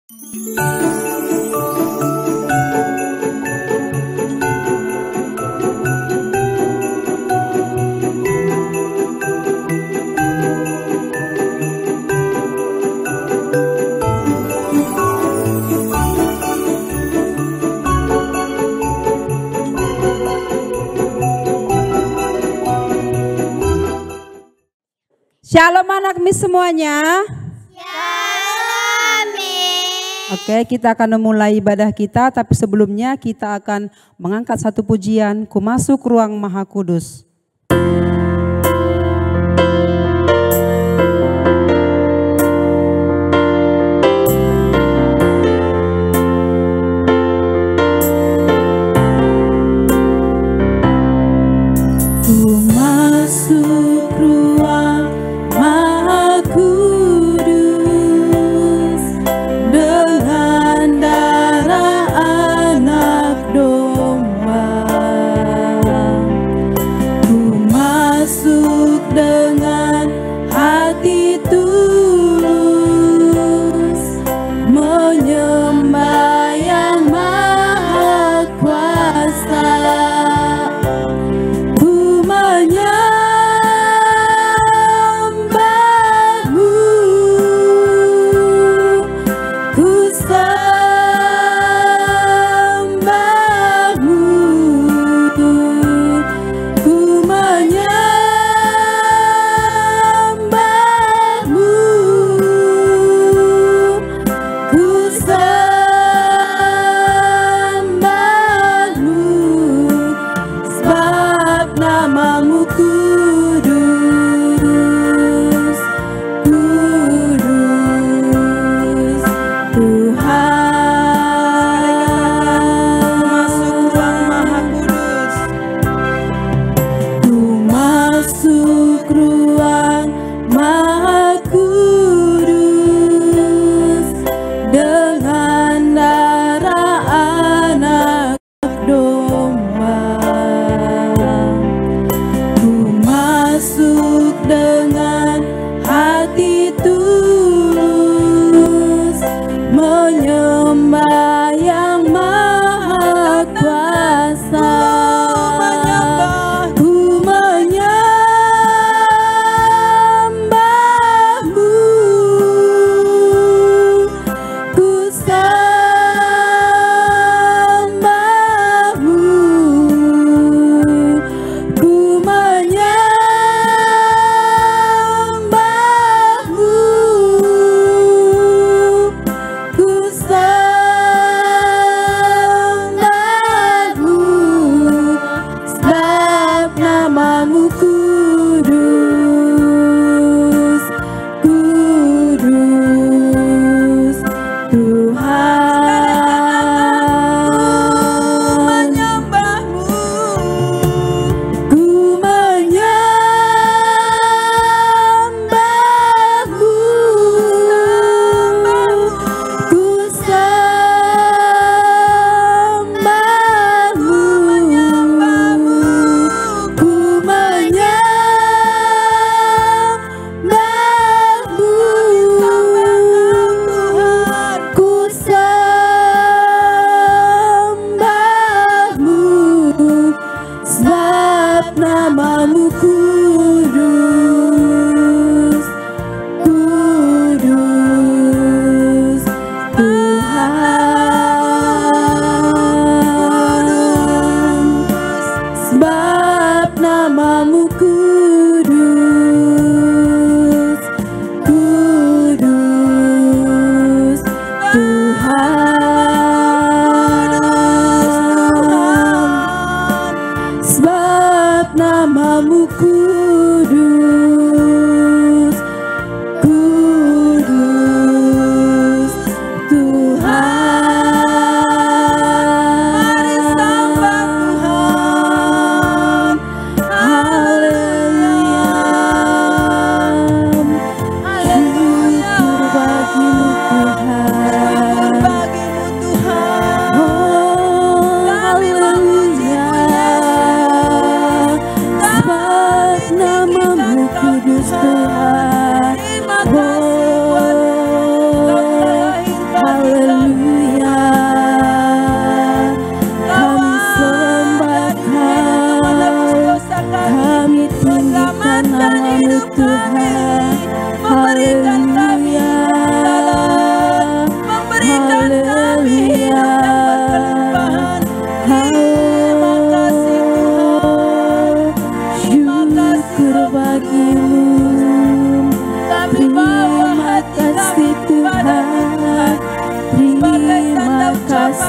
Shalom anak mis semuanya. Shalom. Oke, kita akan memulai ibadah kita, tapi sebelumnya kita akan mengangkat satu pujian, Ku Masuk Ruang Maha Kudus. Ku masuk ruang Maha Kudus dengan darah anak domba. Ku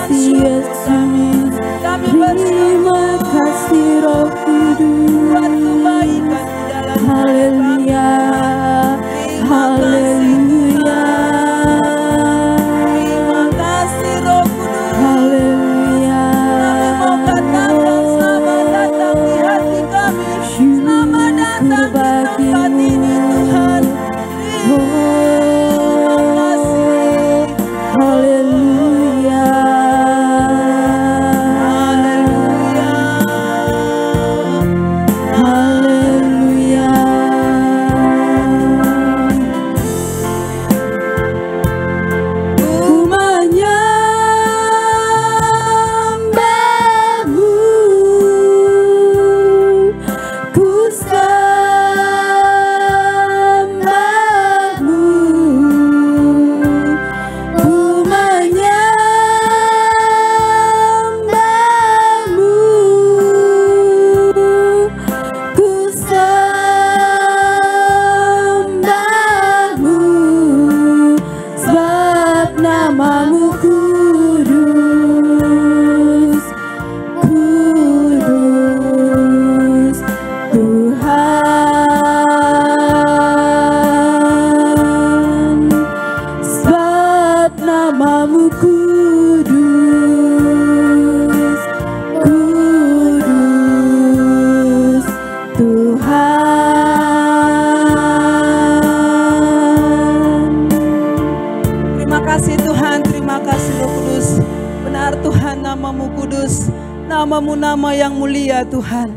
kasih Yesus, Kami terima bersyukur kasih Roh buat Kudus. kebaikan di dalam hidup kami. Haleluya, haleluya, Terima kasih Roh Kudus. haleluya. Kami mau katakan selamat datang di hati kami. Selamat datang di tempat ini Tuhan. Terima kasih. Haleluya. Haleluya. Haleluya. Ku menyembahmu, ku sembahmu, ku menyembahmu, ku sembahmu, sebab namamu kudus, kudus Tuhan, sebab namamu kudus, kudus Tuhan. Terima kasih Tuhan, terima kasih Roh Kudus. Benar Tuhan, namamu kudus, namamu nama yang mulia Tuhan.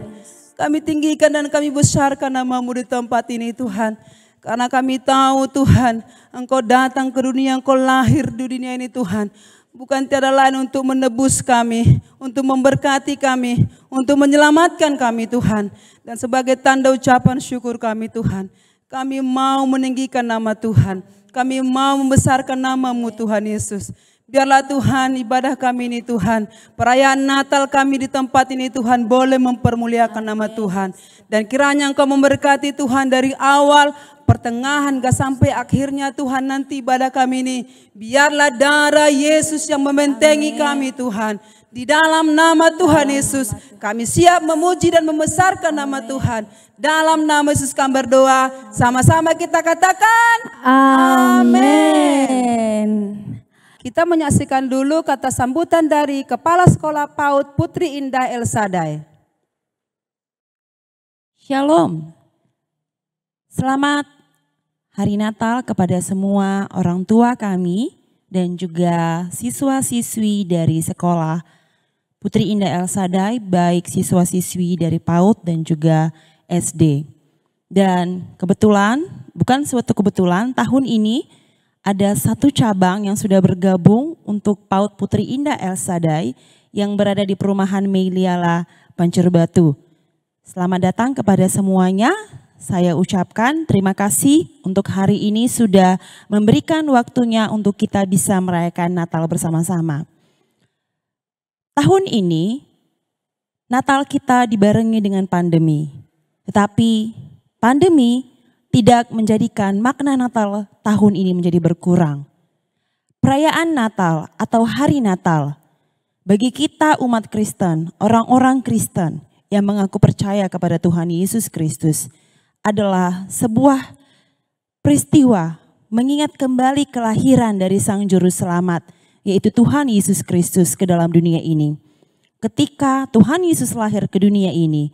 Kami tinggikan dan kami besarkan namamu di tempat ini Tuhan. Karena kami tahu Tuhan, Engkau datang ke dunia, Engkau lahir di dunia ini Tuhan. Bukan tiada lain untuk menebus kami, untuk memberkati kami, untuk menyelamatkan kami Tuhan. Dan sebagai tanda ucapan syukur kami Tuhan, kami mau meninggikan nama Tuhan. Kami mau membesarkan namamu Tuhan Yesus. Biarlah Tuhan ibadah kami ini Tuhan. Perayaan Natal kami di tempat ini Tuhan boleh mempermuliakan nama Tuhan. Dan kiranya Engkau memberkati Tuhan dari awal, pertengahan, gak sampai akhirnya Tuhan nanti ibadah kami ini. Biarlah darah Yesus yang membentengi kami Tuhan. Di dalam nama Tuhan Yesus kami siap memuji dan membesarkan nama Tuhan. Dalam nama Yesus kami berdoa. Sama-sama kita katakan Amin. Kita menyaksikan dulu kata sambutan dari Kepala Sekolah PAUD Putri Indah El Sadai. Shalom. Selamat Hari Natal kepada semua orang tua kami dan juga siswa-siswi dari sekolah Putri Indah El Sadai, baik siswa-siswi dari PAUD dan juga SD. Dan kebetulan, bukan suatu kebetulan, tahun ini ada satu cabang yang sudah bergabung untuk PAUD Putri Indah El Sadai yang berada di perumahan Meiliala, Pancur Batu. Selamat datang kepada semuanya. Saya ucapkan terima kasih untuk hari ini sudah memberikan waktunya untuk kita bisa merayakan Natal bersama-sama. Tahun ini Natal kita dibarengi dengan pandemi. Tetapi pandemi tidak menjadikan makna Natal tahun ini menjadi berkurang. Perayaan Natal atau Hari Natal bagi kita umat Kristen, orang-orang Kristen yang mengaku percaya kepada Tuhan Yesus Kristus adalah sebuah peristiwa mengingat kembali kelahiran dari Sang Juru Selamat, yaitu Tuhan Yesus Kristus ke dalam dunia ini. Ketika Tuhan Yesus lahir ke dunia ini,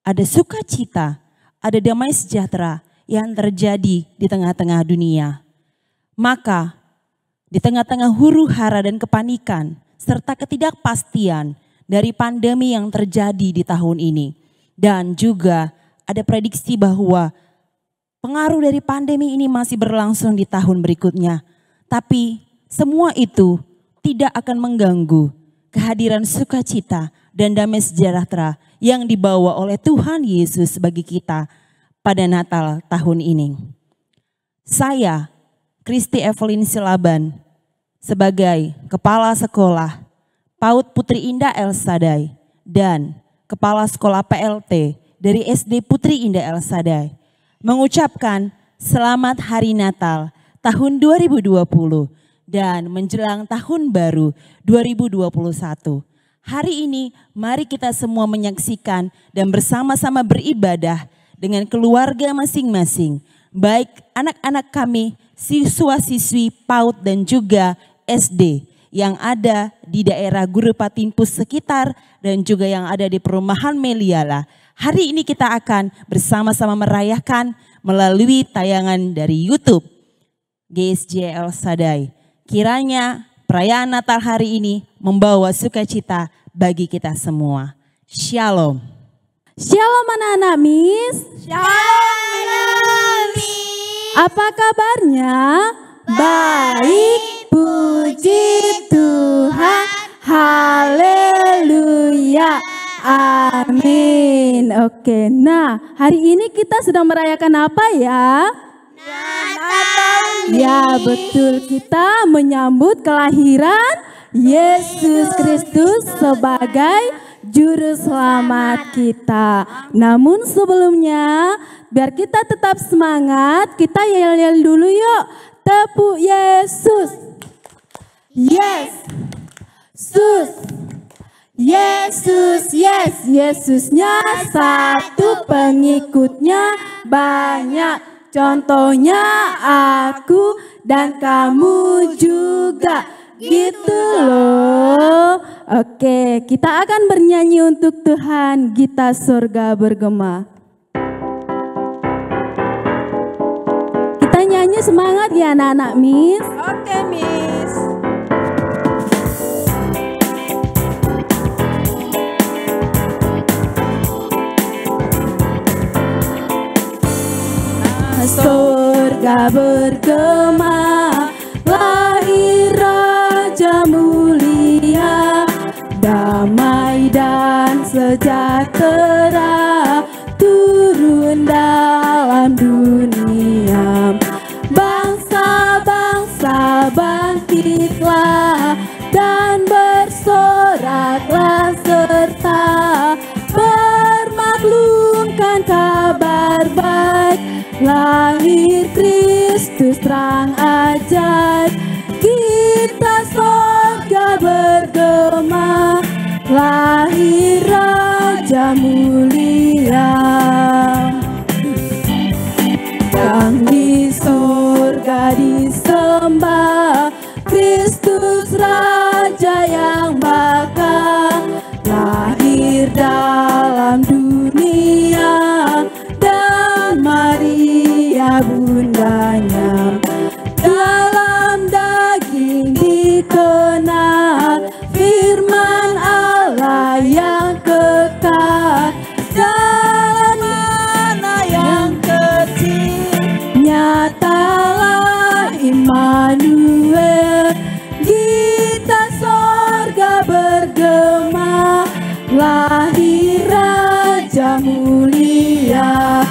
ada sukacita, ada damai sejahtera yang terjadi di tengah-tengah dunia. Maka di tengah-tengah huru hara dan kepanikan serta ketidakpastian dari pandemi yang terjadi di tahun ini, dan juga ada prediksi bahwa pengaruh dari pandemi ini masih berlangsung di tahun berikutnya. Tapi semua itu tidak akan mengganggu kehadiran sukacita dan damai sejahtera yang dibawa oleh Tuhan Yesus bagi kita pada Natal tahun ini. Saya, Kristi Evelyn Silaban, sebagai Kepala Sekolah PAUD Putri Indah El Sadai dan Kepala Sekolah PLT dari SD Putri Indah El Sadai, mengucapkan Selamat Hari Natal tahun 2020 dan menjelang tahun baru 2021. Hari ini mari kita semua menyaksikan dan bersama-sama beribadah dengan keluarga masing-masing. Baik anak-anak kami, siswa-siswi PAUD dan juga SD yang ada di daerah Guru Patimpus sekitar dan juga yang ada di perumahan Meliala. Hari ini kita akan bersama-sama merayakan melalui tayangan dari YouTube GSJ El Shaddai. Kiranya perayaan Natal hari ini membawa sukacita bagi kita semua. Shalom. Shalom anak-anak Miss. Shalom Miss. Apa kabarnya? Baik, puji Tuhan. Haleluya. Amin. Oke, nah hari ini kita sedang merayakan apa ya? Natal. Ya betul, kita menyambut kelahiran Yesus Kristus sebagai Juru Selamat kita. Namun sebelumnya, biar kita tetap semangat, kita yel-yel dulu yuk. Tepuk Yesus. Yes. Sus. Yesus, yes. Yesusnya satu, pengikutnya banyak. Contohnya aku dan kamu juga. Gitu loh. Oke, kita akan bernyanyi untuk Tuhan. Gita surga bergema. Kita nyanyi semangat ya anak-anak Miss. Oke Miss. Surga bergema, lahir Raja mulia, damai dan sejahtera turun dalam dunia. Bangsa-bangsa bangkitlah dan bersoraklah serta bermaklumkan kabar baik. Lahir Kristus terang ajaib, kita surga bergema, lahir Raja mulia. Yang di surga disembah, Kristus Raja yang bakal lahir dalam dunia. Maria bundanya dalam daging dikenal, firman Allah yang kekal dalam mana yang kecil. Nyatalah Immanuel, kita surga bergema, lahir Raja mulia.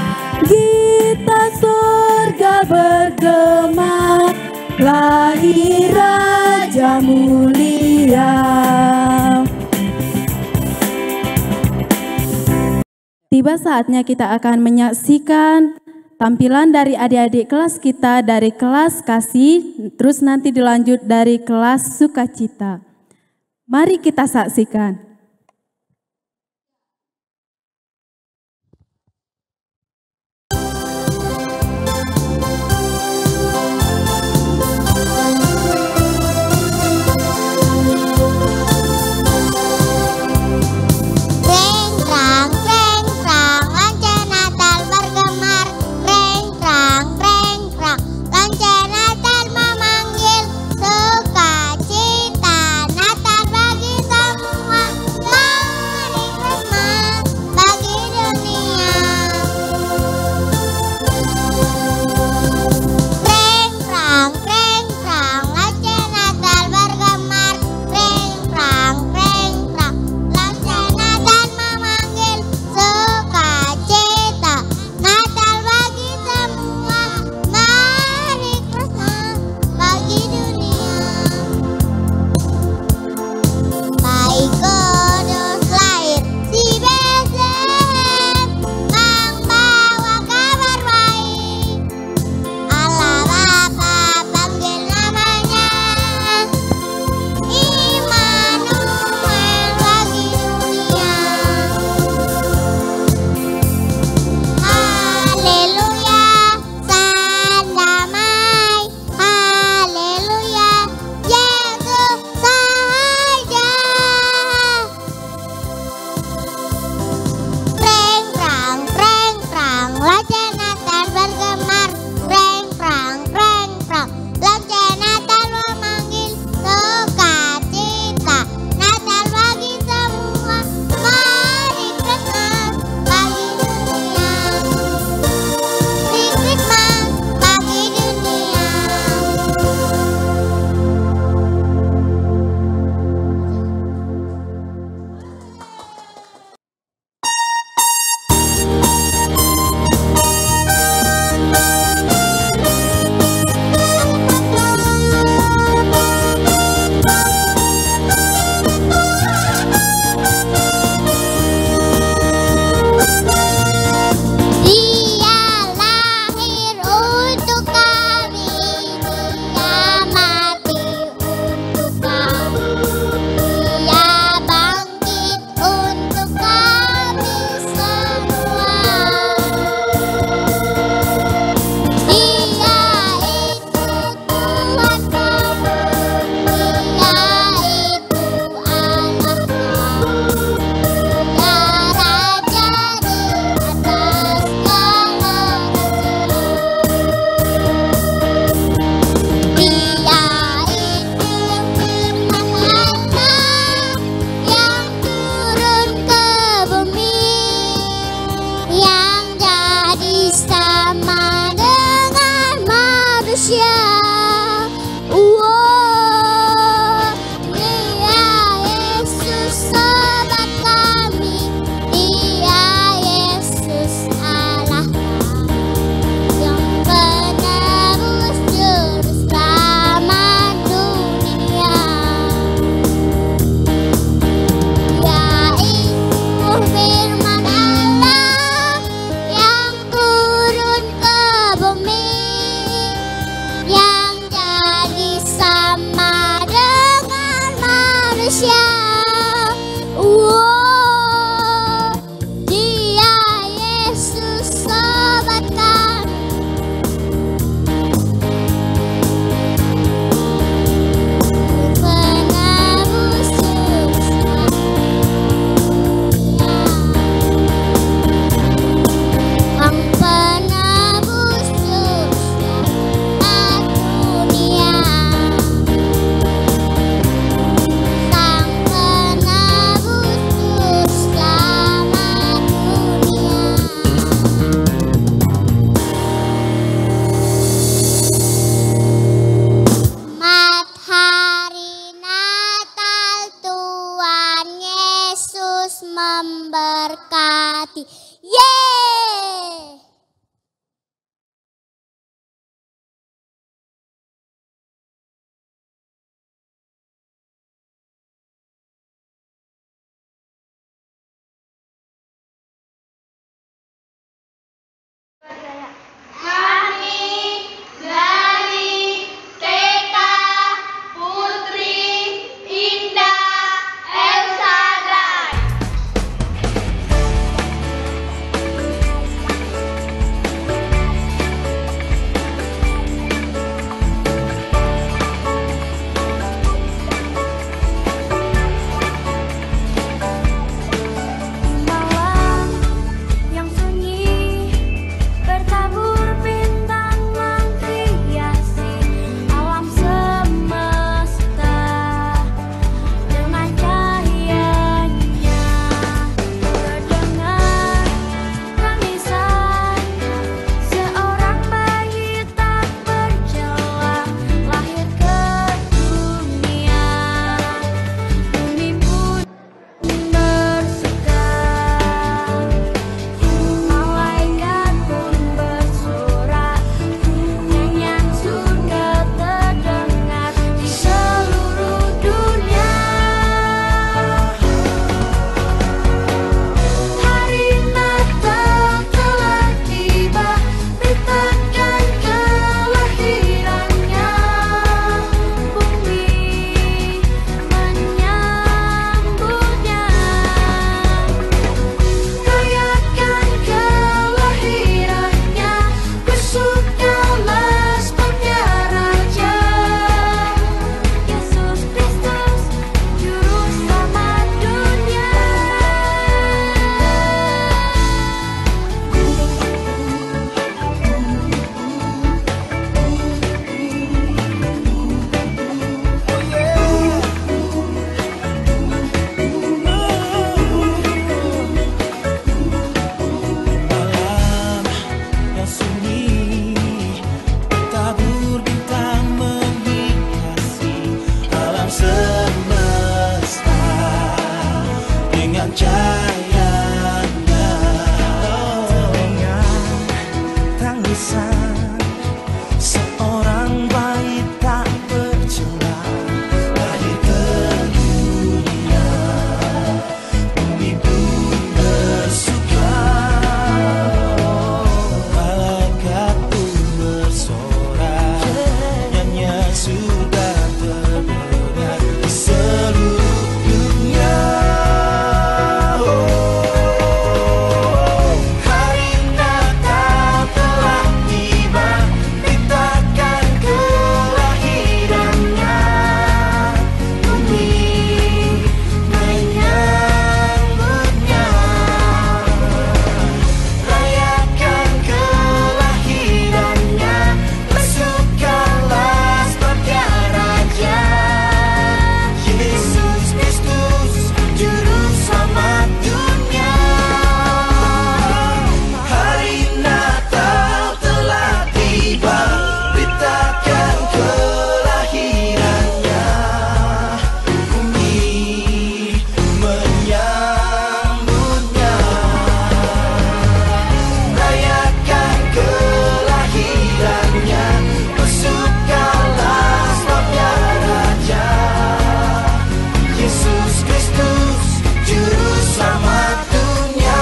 Kita surga bergema, lahir Raja mulia. Tiba saatnya kita akan menyaksikan tampilan dari adik-adik kelas kita dari kelas kasih, terus nanti dilanjut dari kelas sukacita. Mari kita saksikan. Sukacita Natal bagi semua. memberkati. Yeay! Kami dari TK Putri Indah El Shaddai. Malam yang sunyi bertabur bintang menghiasi alam semesta dengan cahayanya. Terdengar tangisan seorang bayi tak bercela lahir ke dunia. Bumi pun bersuka, malaikat pun bersorak, nyanyian surga terdengar di seluruh dunia. Hari Natal telah tiba, beritakan kelahirannya. Bumi menyambutnya. Rayakan kelahirannya, bersukalah sebabnya Raja Yesus Kristus, Juru Selamat dunia. Malam yang sunyi bertabur bintang menghiasi alam semesta dengan cahayanya. Terdengar tangisan seorang bayi tak bercela lahir ke dunia. Bumi pun bersuka, malaikat pun bersorak, nyanyian sudah terdengar di seluruh dunia. Hari Natal telah tiba, beritakan kelahirannya. Bumi menyambutnya. Rayakan kelahirannya, bersukalah sebabnya Raja Yesus Kristus, Juru Selamat dunia. Hari Natal telah tiba, beritakan kelahirannya. Bumi menyambutnya. Rayakan kelahirannya, bersukalah sebabnya Raja Yesus Kristus, Juru Selamat dunia.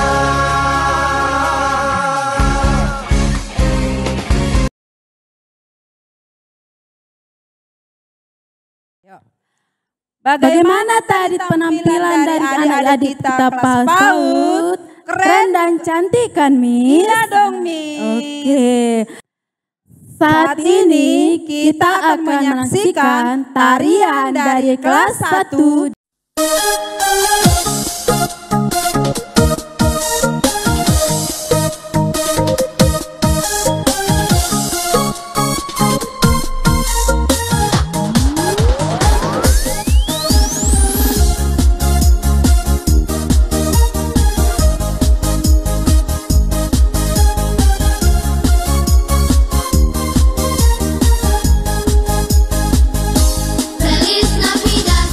Bagaimana tadi penampilan dari adik-adik kita pas PAUD? Keren dan cantik kan, Miss? Iya dong, Miss. Oke. Saat ini kita akan menyaksikan tarian dari kelas 1. Feliz Navidad.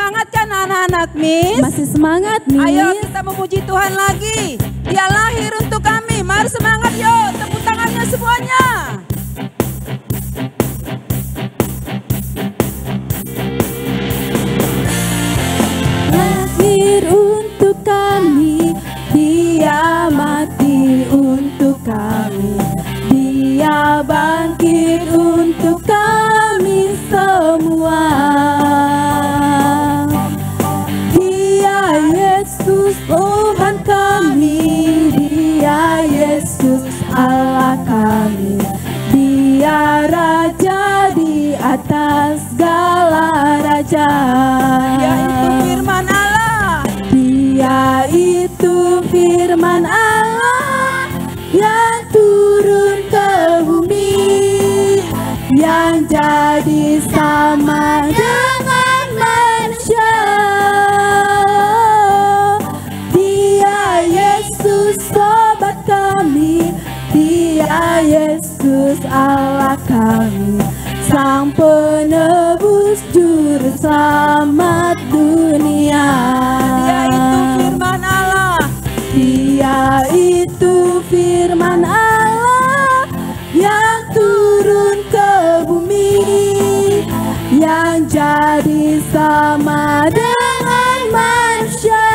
semangat kan anak-anak Miss? Masih semangat, Miss? Ayo kita memuji Tuhan lagi. Dia lahir untuk kami. Mari semangat yuk. Tepuk tangannya semuanya. Lahir untuk kami, Dia mati untuk kami, Dia bangkit untuk kami semua. Dia Yesus Tuhan kami, Dia Yesus Allah kami, Dia Raja di atas segala raja. Yaitu firman Allah. Dia itu firman Allah yang turun ke bumi, yang jadi sama dengan manusia. Dia Yesus sobat kami, Dia Yesus Allah kami, Sang penebus juru selamat dunia. Dia itu firman Allah. Dia itu firman Allah yang turun ke bumi, yang jadi sama dengan manusia.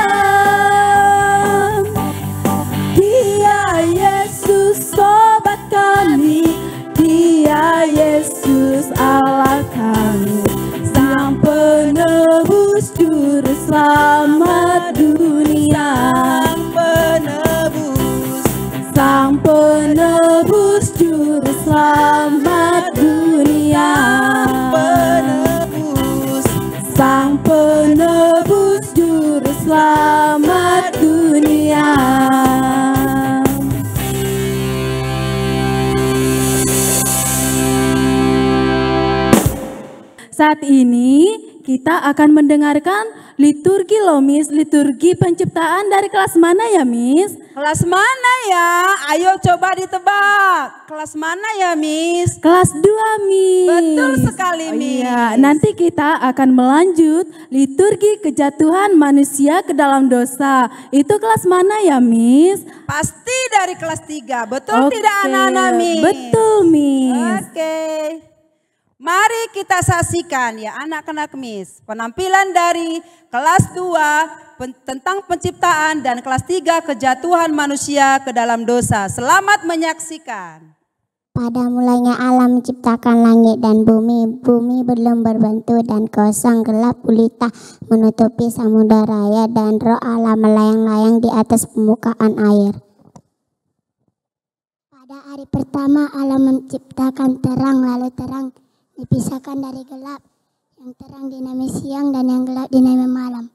Dia Yesus sobat kami, Dia Yesus Allah kami, Sang penebus juru selamat dunia. Sang penebus juru selamat dunia. Sang penebus juru selamat dunia. Saat ini kita akan mendengarkan liturgi loh Miss, liturgi penciptaan dari kelas mana ya Miss? Kelas mana ya? Ayo coba ditebak. Kelas mana ya Miss? Kelas 2 Miss. Betul sekali Miss. Iya, nanti kita akan melanjut liturgi kejatuhan manusia ke dalam dosa. Itu kelas mana ya Miss? Pasti dari kelas 3. Betul Oke, tidak anak-anak Miss? betul Miss. Oke. Mari kita saksikan ya anak-anak Miss. Penampilan dari kelas 2 tentang penciptaan dan kelas 3 kejatuhan manusia ke dalam dosa. Selamat menyaksikan. Pada mulanya Allah menciptakan langit dan bumi. Bumi belum berbentuk dan kosong, gelap gulita menutupi samudera raya, dan roh Allah melayang-layang di atas permukaan air. Pada hari pertama Allah menciptakan terang, lalu terang dipisahkan dari gelap. Yang terang dinamai siang dan yang gelap dinamai malam.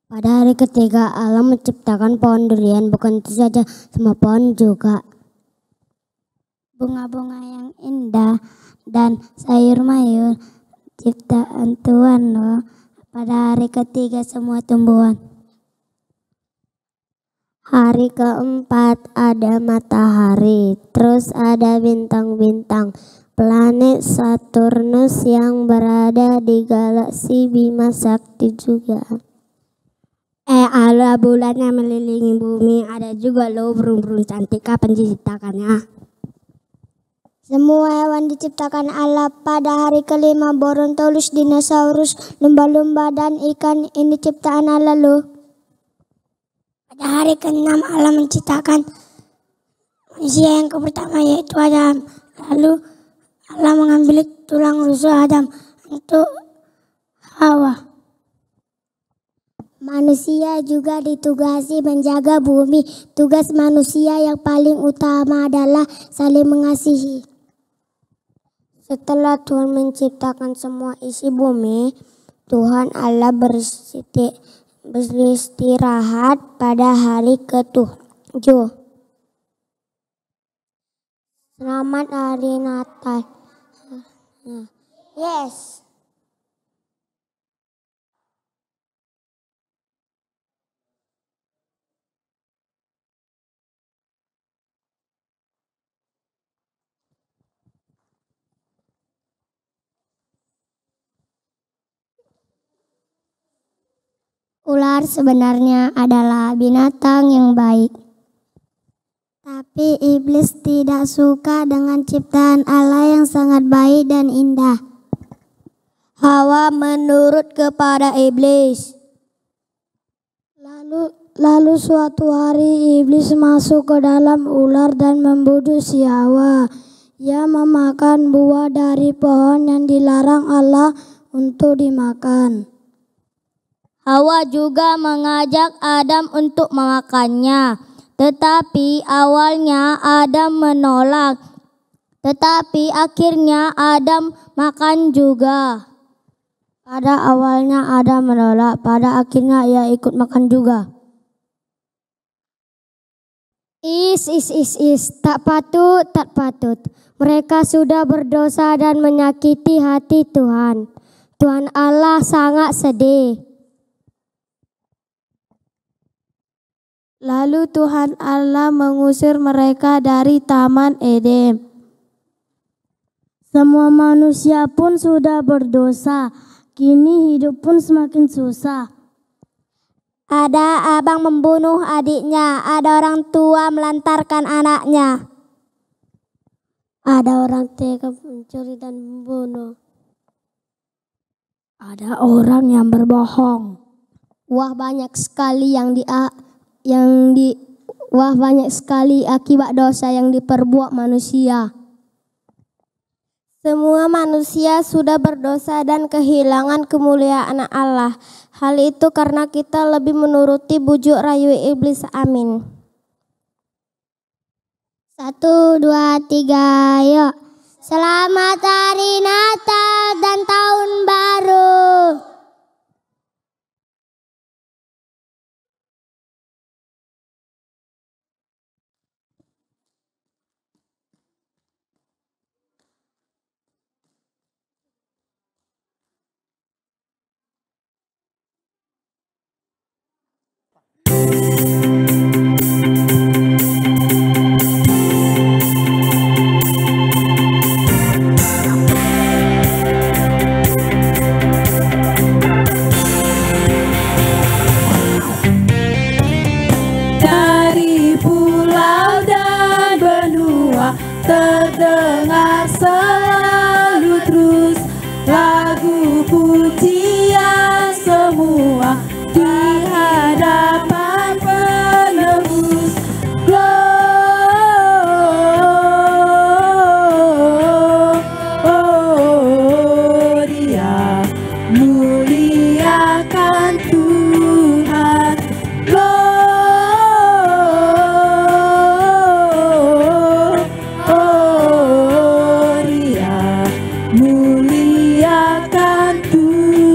Pada hari ketiga Allah menciptakan pohon durian, bukan itu saja, semua pohon juga. Bunga-bunga yang indah dan sayur mayur ciptaan Tuhan loh. Pada hari ketiga semua tumbuhan. Hari keempat ada matahari, terus ada bintang-bintang, planet Saturnus yang berada di galaksi Bima Sakti juga. Ada bulan yang mengelilingi bumi, ada juga loh burung-burung cantik, kapan diciptakannya? Semua hewan diciptakan Allah. Pada hari kelima Borontolus, dinosaurus, lumba-lumba dan ikan, ini ciptaan Allah loh. Pada hari keenam Allah menciptakan manusia yang pertama yaitu Adam. Lalu Allah mengambil tulang rusuk Adam untuk Hawa. Manusia juga ditugasi menjaga bumi. Tugas manusia yang paling utama adalah saling mengasihi. Setelah Tuhan menciptakan semua isi bumi, Tuhan Allah beristirahat pada hari ke-7. Selamat hari Natal. Yes. Ular sebenarnya adalah binatang yang baik. Tapi iblis tidak suka dengan ciptaan Allah yang sangat baik dan indah. Hawa menurut kepada iblis. Lalu suatu hari iblis masuk ke dalam ular dan membujuk si Hawa. Ia memakan buah dari pohon yang dilarang Allah untuk dimakan. Hawa juga mengajak Adam untuk memakannya, tetapi awalnya Adam menolak. Tetapi akhirnya Adam makan juga. Pada awalnya Adam menolak, pada akhirnya ia ikut makan juga. Tak patut. Mereka sudah berdosa dan menyakiti hati Tuhan. Tuhan Allah sangat sedih. Lalu Tuhan Allah mengusir mereka dari Taman Eden. Semua manusia pun sudah berdosa, kini hidup pun semakin susah. Ada abang membunuh adiknya, ada orang tua melantarkan anaknya. Ada orang tega mencuri dan membunuh. Ada orang yang berbohong. Wah banyak sekali banyak sekali akibat dosa yang diperbuat manusia. Semua manusia sudah berdosa dan kehilangan kemuliaan Allah. Hal itu karena kita lebih menuruti bujuk rayu iblis. Amin. 1, 2, 3, yuk. Selamat Hari Natal dan Tahun Baru. Dari pulau dan benua terdengar selalu terus lagu pujian semua di hadapan penebus. Gloria, muliakan Tuhan. Gloria, muliakan Tuhan.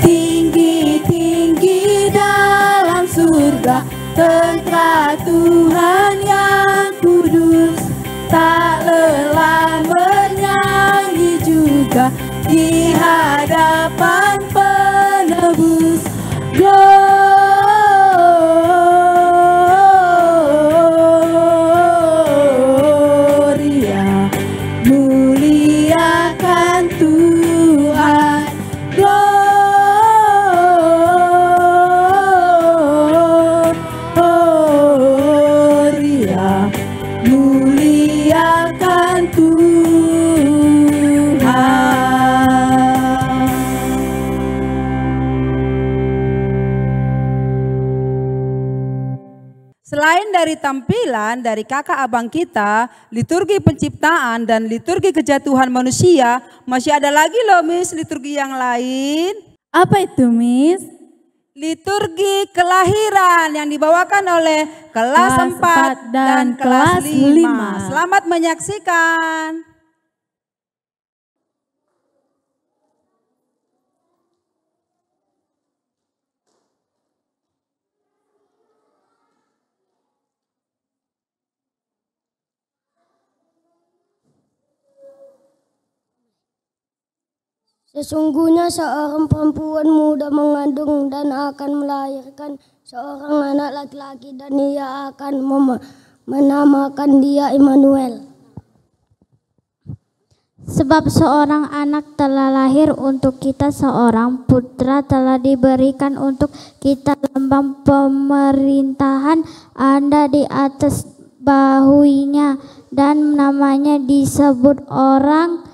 Tinggi-tinggi dalam surga, tentara Tuhan yang kudus, tak lelah menyanyi juga di hadapan penebus. Gloria, muliakan Tuhan. Gloria, muliakan Tuhan. Selain dari tampilan dari kakak abang kita, liturgi penciptaan dan liturgi kejatuhan manusia, masih ada lagi loh Miss liturgi yang lain. Apa itu, Miss? Liturgi kelahiran yang dibawakan oleh kelas Kelas 4 dan kelas 5. Selamat menyaksikan. Sesungguhnya seorang perempuan muda mengandung dan akan melahirkan seorang anak laki-laki dan ia akan menamakan dia Immanuel. Sebab seorang anak telah lahir untuk kita, seorang putra telah diberikan untuk kita. Lambang pemerintahan ada di atas bahunya, dan namanya disebut Orang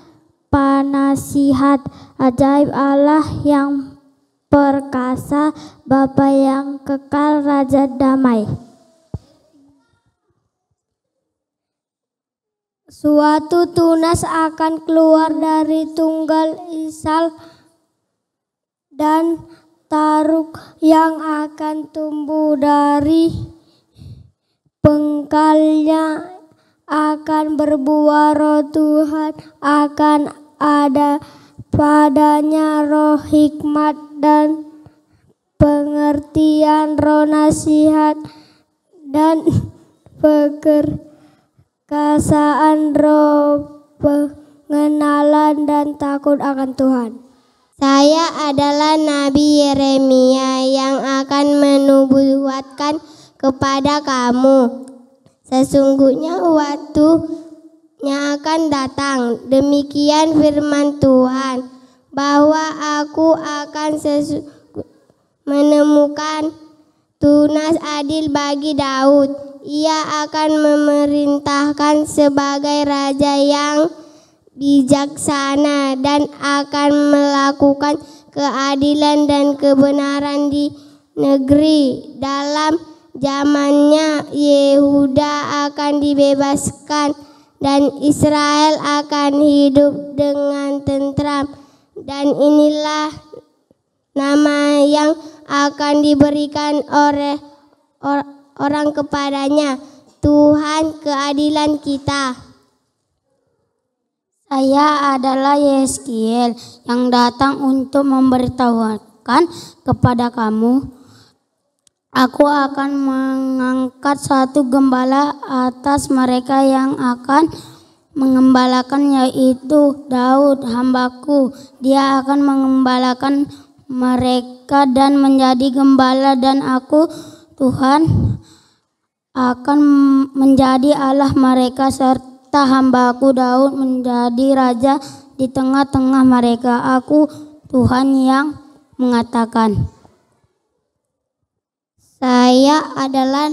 Penasihat, Ajaib, Allah yang perkasa, Bapa yang kekal, Raja damai. Suatu tunas akan keluar dari tunggal isal, dan taruk yang akan tumbuh dari pengkalnya akan berbuah. Roh Tuhan akan ada padanya, roh hikmat dan pengertian, roh nasihat dan perkasaan, roh pengenalan dan takut akan Tuhan. Saya adalah Nabi Yeremia yang akan menubuatkan kepada kamu. Sesungguhnya waktunya akan datang, demikian firman Tuhan, bahwa aku akan menemukan tunas adil bagi Daud. Ia akan memerintahkan sebagai raja yang bijaksana dan akan melakukan keadilan dan kebenaran di negeri. Dalam zamannya Yehuda akan dibebaskan dan Israel akan hidup dengan tentram. Dan inilah nama yang akan diberikan oleh orang kepadanya, Tuhan keadilan kita. Saya adalah Yeskiel yang datang untuk memberitahukan kepada kamu. Aku akan mengangkat satu gembala atas mereka yang akan mengembalakan, yaitu Daud hambaku. Dia akan mengembalakan mereka dan menjadi gembala, dan aku Tuhan akan menjadi Allah mereka, serta hambaku Daud menjadi raja di tengah-tengah mereka. Aku Tuhan yang mengatakan. Saya adalah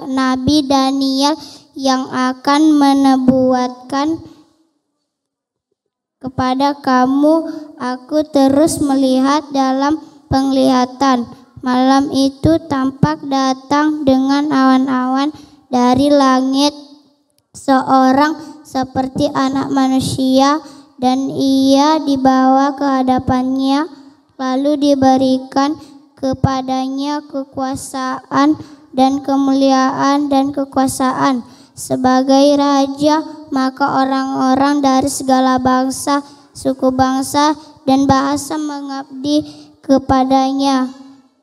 Nabi Daniel yang akan menubuatkan kepada kamu. Aku terus melihat dalam penglihatan. Malam itu tampak datang dengan awan-awan dari langit seorang seperti anak manusia, dan ia dibawa ke hadapannya, lalu diberikan kepadanya kekuasaan dan kemuliaan dan kekuasaan sebagai raja. Maka orang-orang dari segala bangsa, suku bangsa dan bahasa mengabdi kepadanya.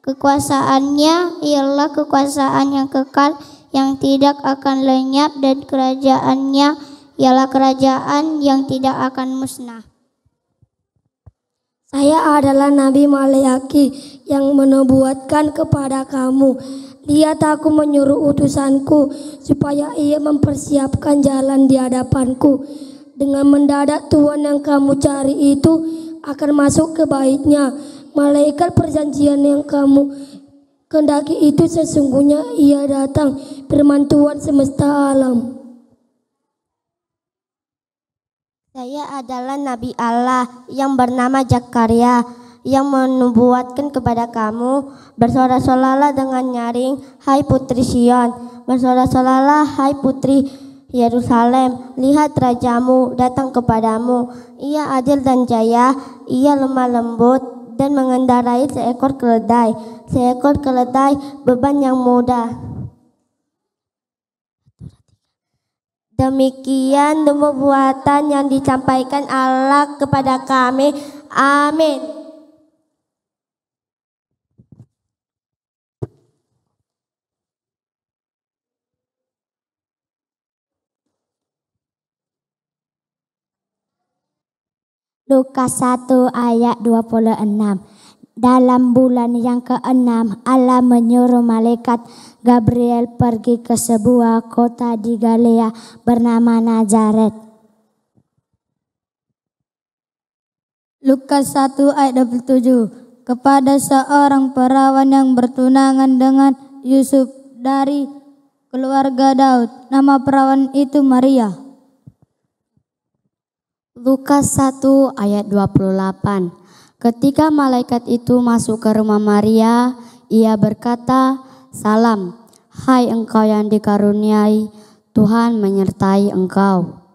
Kekuasaannya ialah kekuasaan yang kekal, yang tidak akan lenyap, dan kerajaannya ialah kerajaan yang tidak akan musnah. Saya adalah Nabi Maleaki yang menubuatkan kepada kamu. Lihat, aku menyuruh utusanku supaya ia mempersiapkan jalan di hadapanku. Dengan mendadak Tuhan yang kamu cari itu akan masuk ke baitnya. Malaikat perjanjian yang kamu kehendaki itu sesungguhnya ia datang, firman Tuhan semesta alam. Saya adalah Nabi Allah yang bernama Zakaria yang menubuatkan kepada kamu. Bersorak-soraklah dengan nyaring, hai putri Sion. Bersorak-soraklah, hai putri Yerusalem. Lihat, rajamu datang kepadamu. Ia adil dan jaya, ia lemah lembut dan mengendarai seekor keledai. Seekor keledai beban yang mudah. Demikian nubuatan yang disampaikan Allah kepada kami. Amin. Lukas 1 ayat 26. Dalam bulan yang ke-6, Allah menyuruh malaikat Gabriel pergi ke sebuah kota di Galilea bernama Nazaret. Lukas 1 ayat 27. Kepada seorang perawan yang bertunangan dengan Yusuf dari keluarga Daud. Nama perawan itu Maria. Lukas 1 ayat 28. Ketika malaikat itu masuk ke rumah Maria, ia berkata, "Salam, hai engkau yang dikaruniai, Tuhan menyertai engkau."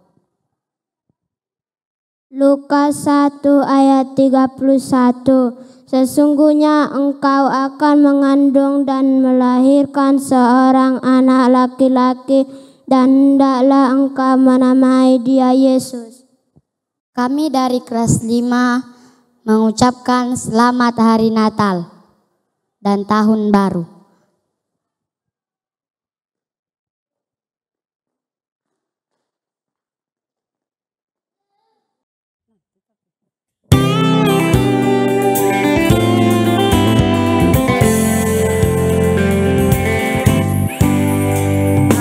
Lukas 1 ayat 31. Sesungguhnya engkau akan mengandung dan melahirkan seorang anak laki-laki dan hendaklah engkau menamai dia Yesus. Kami dari kelas 5 mengucapkan selamat hari Natal dan Tahun Baru.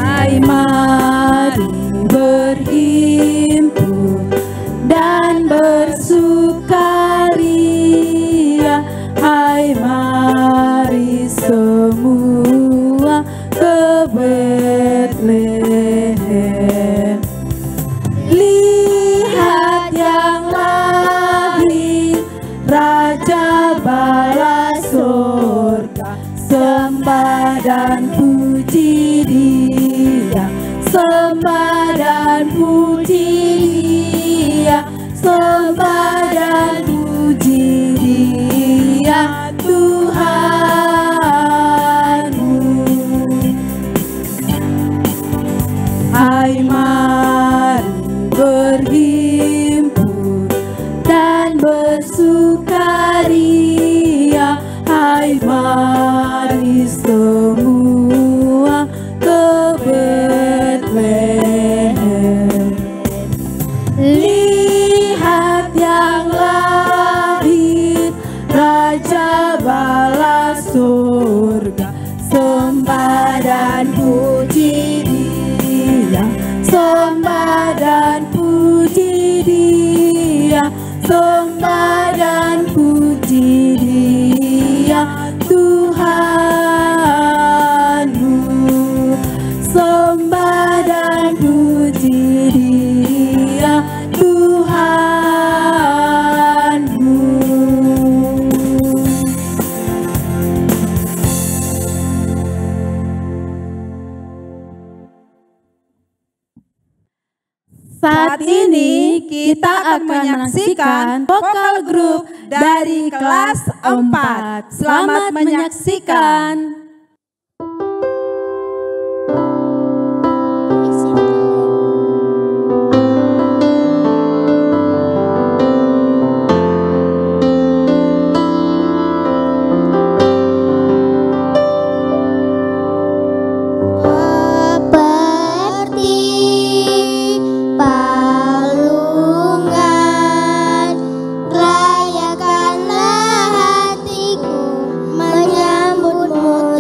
Hai, mari berhimpun dan bersukaria. Hai, mari semua ke Betlehem. Lihat yang lahir, Raja bala surga. Sembah dan puji Dia, sembah dan puji Dia, sembah dan puji Dia, Tuhanmu. Hai, mari berhimpun dan bersukaria. Hai, mari semua ke Betlehem. Lihat yang lahir, Raja bala surga. Sembah dan puji Dia, sembah dan puji Dia, sembah dan puji Dia, Tuhanmu. Sembah dan puji Dia, Tuhanmu. Saat ini kita akan menyaksikan vokal grup dari kelas 4. Selamat menyaksikan. Seperti palungan, rayakanlah hatiku menyambutmu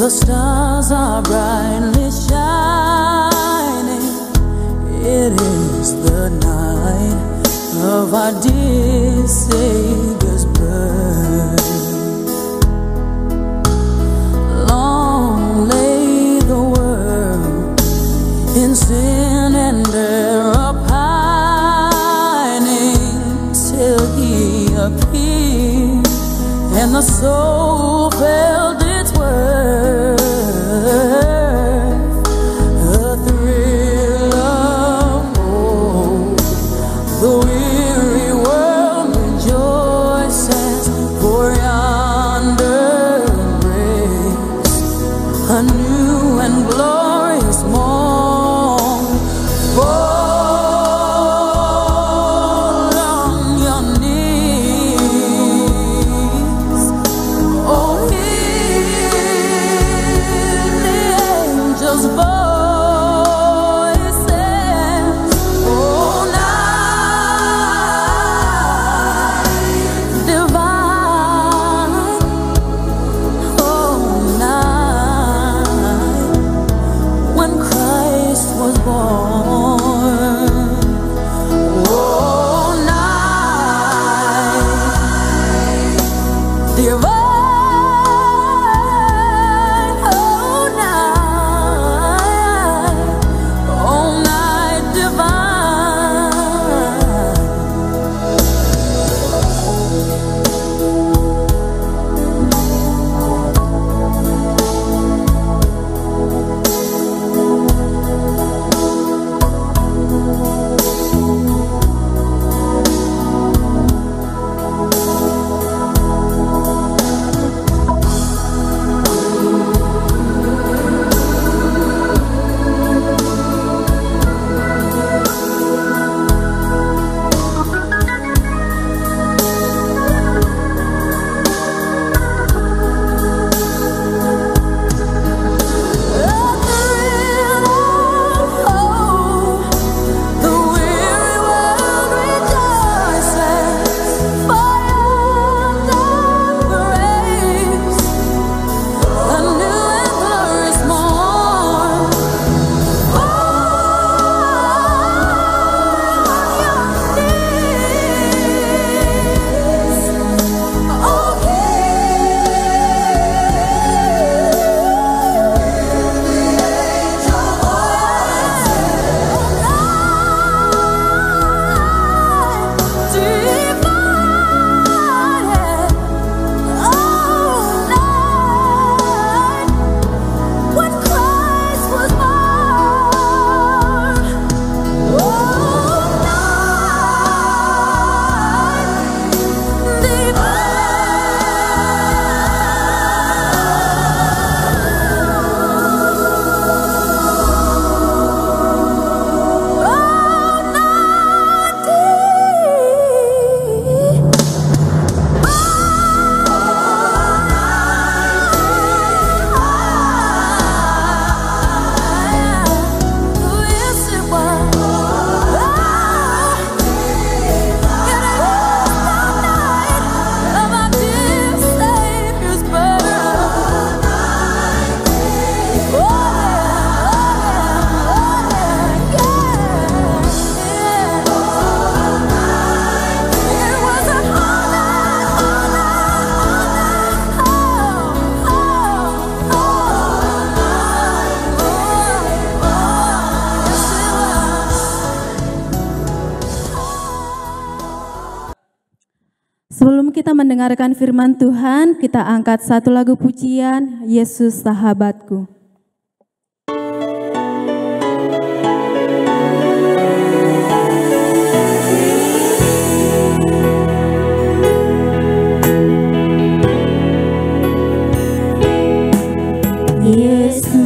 The stars are brightly shining. It is the night of our dear Savior's birth. Long lay the world in sin and error pining, till He appeared and the soul felt its worth. A thrill of hope, the weary world rejoices, for yonder breaks a new and glorious morn. Fall on your knees, oh, hear the angels' voices, oh, night divine, oh, night when Christ was born, oh, night divine, oh, night divine. Sebelum kita mendengarkan firman Tuhan, kita angkat satu lagu pujian, Yesus Sahabatku. Yesus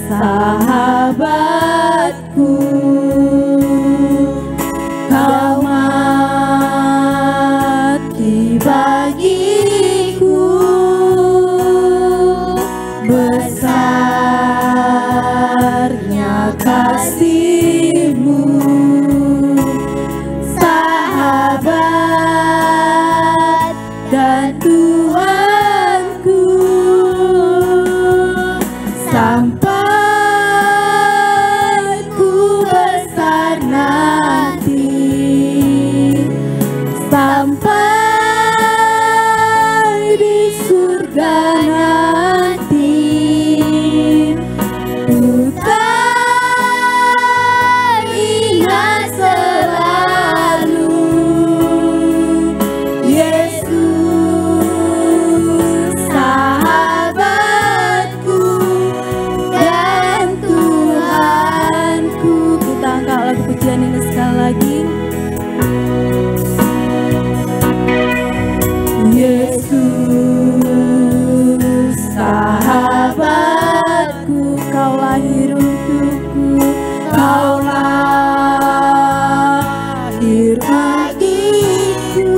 sahabatku, kau mati bagiku, besarnya kasih-Mu, sahabat dan Tuhanku. surga nanti. Ku tak ingat selalu Yesus sahabatku dan Tuhanku. Kita angkat lagu pujian ini sekali lagi. Yesus sahabatku, kau lahir untukku, kau lahir bagiku.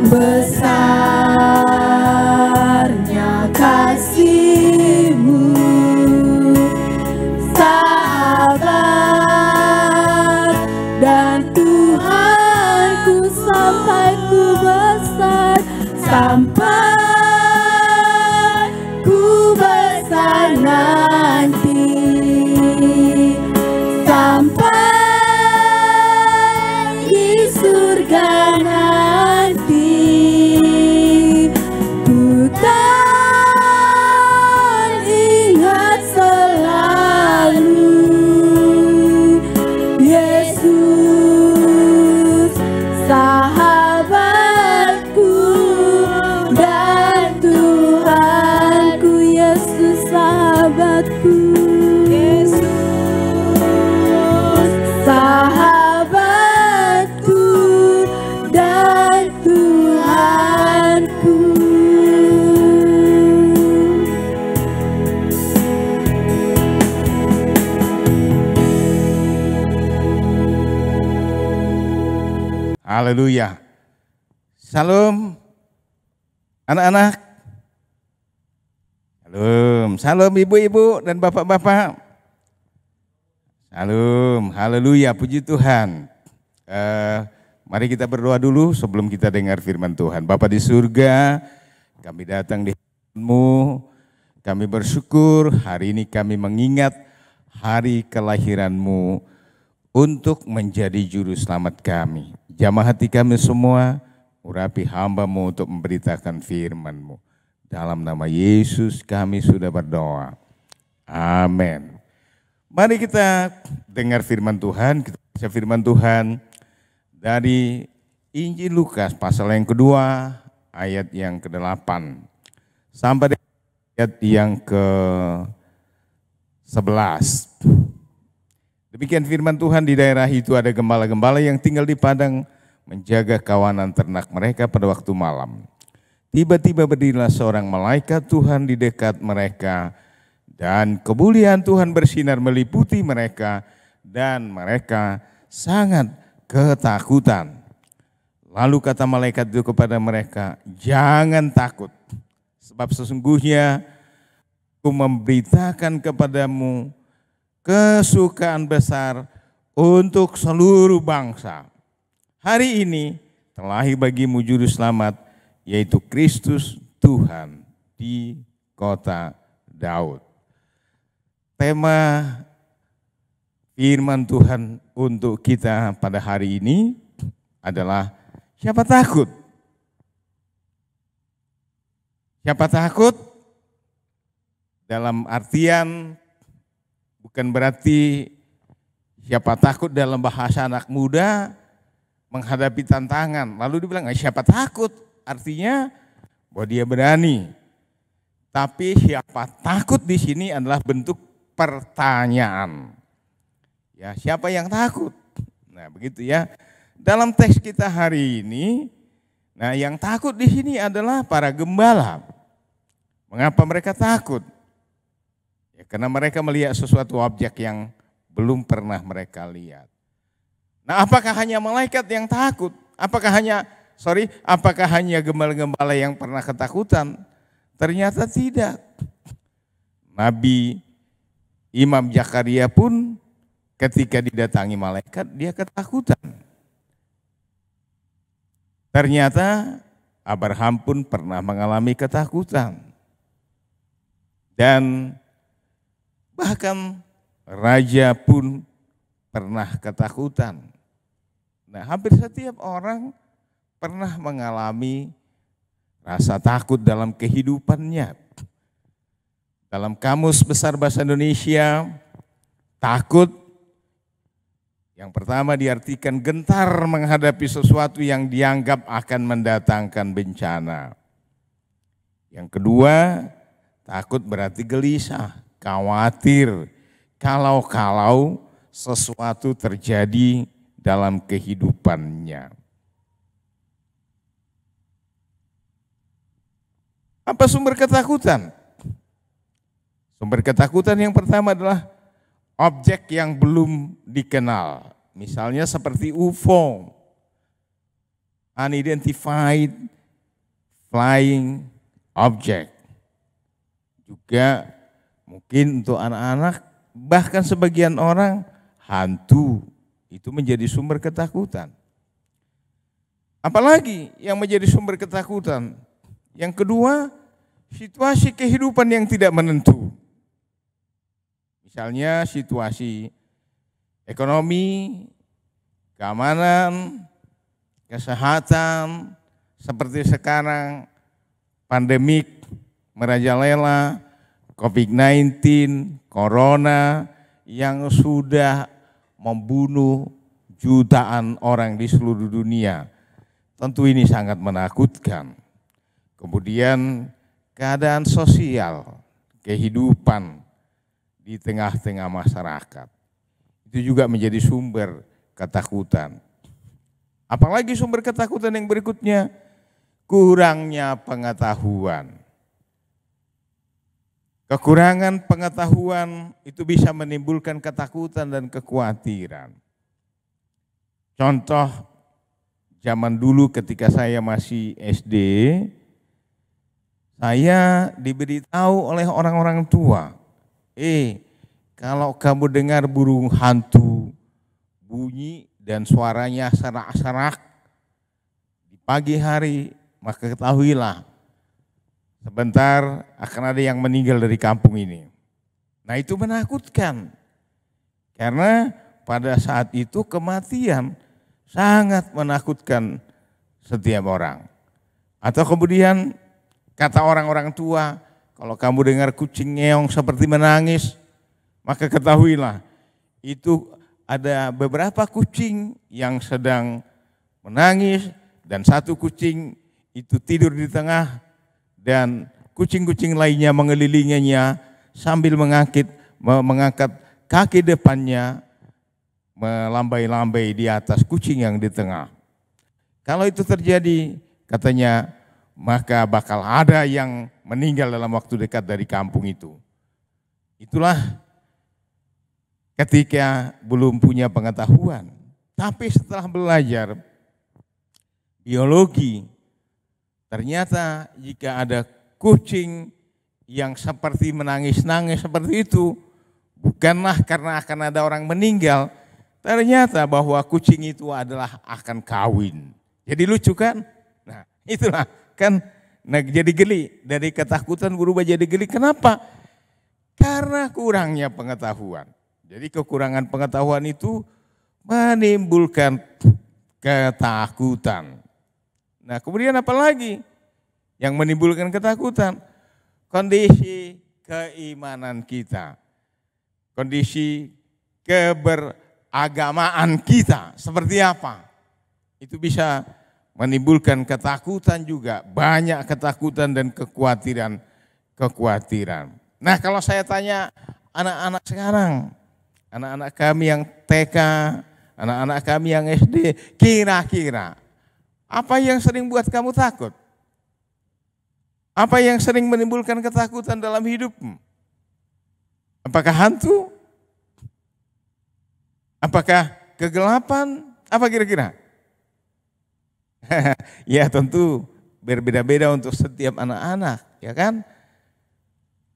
Besarnya kasih-Mu, sahabat dan Tuhanku, sampai ku besar, sampai ku besar nanti, sampai di surga nanti. Ku tak ingat selalu Yesus sahabatku dan Tuhanku. Yesus sahabatku, Yesus sahabatku dan Tuhanku. Haleluya. Salam anak-anak. Salam ibu-ibu dan bapak-bapak. Salam, haleluya, puji Tuhan. Mari kita berdoa dulu sebelum kita dengar firman Tuhan. Bapa di surga, kami datang di hadirat-Mu. Kami bersyukur hari ini kami mengingat hari kelahiran-Mu untuk menjadi juru selamat kami. Jamah hati kami semua, urapi hamba-Mu untuk memberitakan firman-Mu. Dalam nama Yesus kami sudah berdoa. Amin. Mari kita dengar firman Tuhan. Kita baca firman Tuhan dari Injil Lukas pasal yang kedua ayat yang ke-8 sampai ayat yang ke-11. Demikian firman Tuhan, di daerah itu ada gembala-gembala yang tinggal di padang menjaga kawanan ternak mereka pada waktu malam. Tiba-tiba berdirilah seorang malaikat Tuhan di dekat mereka dan kemuliaan Tuhan bersinar meliputi mereka dan mereka sangat ketakutan. Lalu kata malaikat itu kepada mereka, "Jangan takut, sebab sesungguhnya aku memberitakan kepadamu kesukaan besar untuk seluruh bangsa. Hari ini terlahir bagimu juru selamat, yaitu Kristus Tuhan di kota Daud." Tema firman Tuhan untuk kita pada hari ini adalah siapa takut? Siapa takut? Dalam artian bukan berarti siapa takut dalam bahasa anak muda menghadapi tantangan. Lalu dibilang siapa takut? Artinya bahwa dia berani. Tapi siapa takut di sini adalah bentuk pertanyaan. Ya, siapa yang takut? Nah, begitu ya. Dalam teks kita hari ini, nah yang takut di sini adalah para gembala. Mengapa mereka takut? Ya, karena mereka melihat sesuatu objek yang belum pernah mereka lihat. Nah, apakah hanya malaikat yang takut? Apakah hanya gembala-gembala yang pernah ketakutan? Ternyata tidak. Nabi Imam Zakaria pun ketika didatangi malaikat, dia ketakutan. Ternyata Abraham pun pernah mengalami ketakutan. Dan bahkan raja pun pernah ketakutan. Nah, hampir setiap orang pernah mengalami rasa takut dalam kehidupannya. Dalam Kamus Besar Bahasa Indonesia, takut yang pertama diartikan gentar menghadapi sesuatu yang dianggap akan mendatangkan bencana. Yang kedua, takut berarti gelisah, khawatir, kalau sesuatu terjadi dalam kehidupannya. Apa sumber ketakutan? Sumber ketakutan yang pertama adalah objek yang belum dikenal. Misalnya seperti UFO, unidentified flying object. Juga mungkin untuk anak-anak, bahkan sebagian orang, hantu. Itu menjadi sumber ketakutan. Apalagi yang menjadi sumber ketakutan? Yang kedua, situasi kehidupan yang tidak menentu. Misalnya situasi ekonomi, keamanan, kesehatan, seperti sekarang pandemik merajalela, COVID-19, corona yang sudah membunuh jutaan orang di seluruh dunia. Tentu ini sangat menakutkan. Kemudian keadaan sosial, kehidupan di tengah-tengah masyarakat. Itu juga menjadi sumber ketakutan. Apalagi sumber ketakutan yang berikutnya, kurangnya pengetahuan. Kekurangan pengetahuan itu bisa menimbulkan ketakutan dan kekhawatiran. Contoh, zaman dulu ketika saya masih SD, saya diberitahu oleh orang-orang tua, kalau kamu dengar burung hantu bunyi dan suaranya serak-serak di pagi hari, maka ketahuilah sebentar akan ada yang meninggal dari kampung ini. Nah, itu menakutkan. Karena pada saat itu kematian sangat menakutkan setiap orang. Atau kemudian kata orang-orang tua, kalau kamu dengar kucing ngeong seperti menangis, maka ketahuilah itu ada beberapa kucing yang sedang menangis dan satu kucing itu tidur di tengah dan kucing-kucing lainnya mengelilinginya sambil mengangkat kaki depannya melambai-lambai di atas kucing yang di tengah. Kalau itu terjadi, katanya, maka bakal ada yang meninggal dalam waktu dekat dari kampung itu. Itulah ketika belum punya pengetahuan. Tapi setelah belajar biologi, ternyata jika ada kucing yang seperti menangis-nangis seperti itu, bukanlah karena akan ada orang meninggal, ternyata bahwa kucing itu adalah akan kawin. Jadi lucu kan? Nah, itulah kan, jadi geli, dari ketakutan berubah jadi geli. Kenapa? Karena kurangnya pengetahuan. Jadi kekurangan pengetahuan itu menimbulkan ketakutan. Nah, kemudian apa lagi yang menimbulkan ketakutan? Kondisi keimanan kita, kondisi keberagamaan kita seperti apa? Itu bisa menimbulkan ketakutan juga, banyak ketakutan dan kekhawatiran. Nah, kalau saya tanya anak-anak sekarang, anak-anak kami yang TK, anak-anak kami yang SD, kira-kira apa yang sering buat kamu takut? Apa yang sering menimbulkan ketakutan dalam hidupmu? Apakah hantu? Apakah kegelapan? Apa kira-kira? Ya, tentu berbeda-beda untuk setiap anak-anak, ya kan?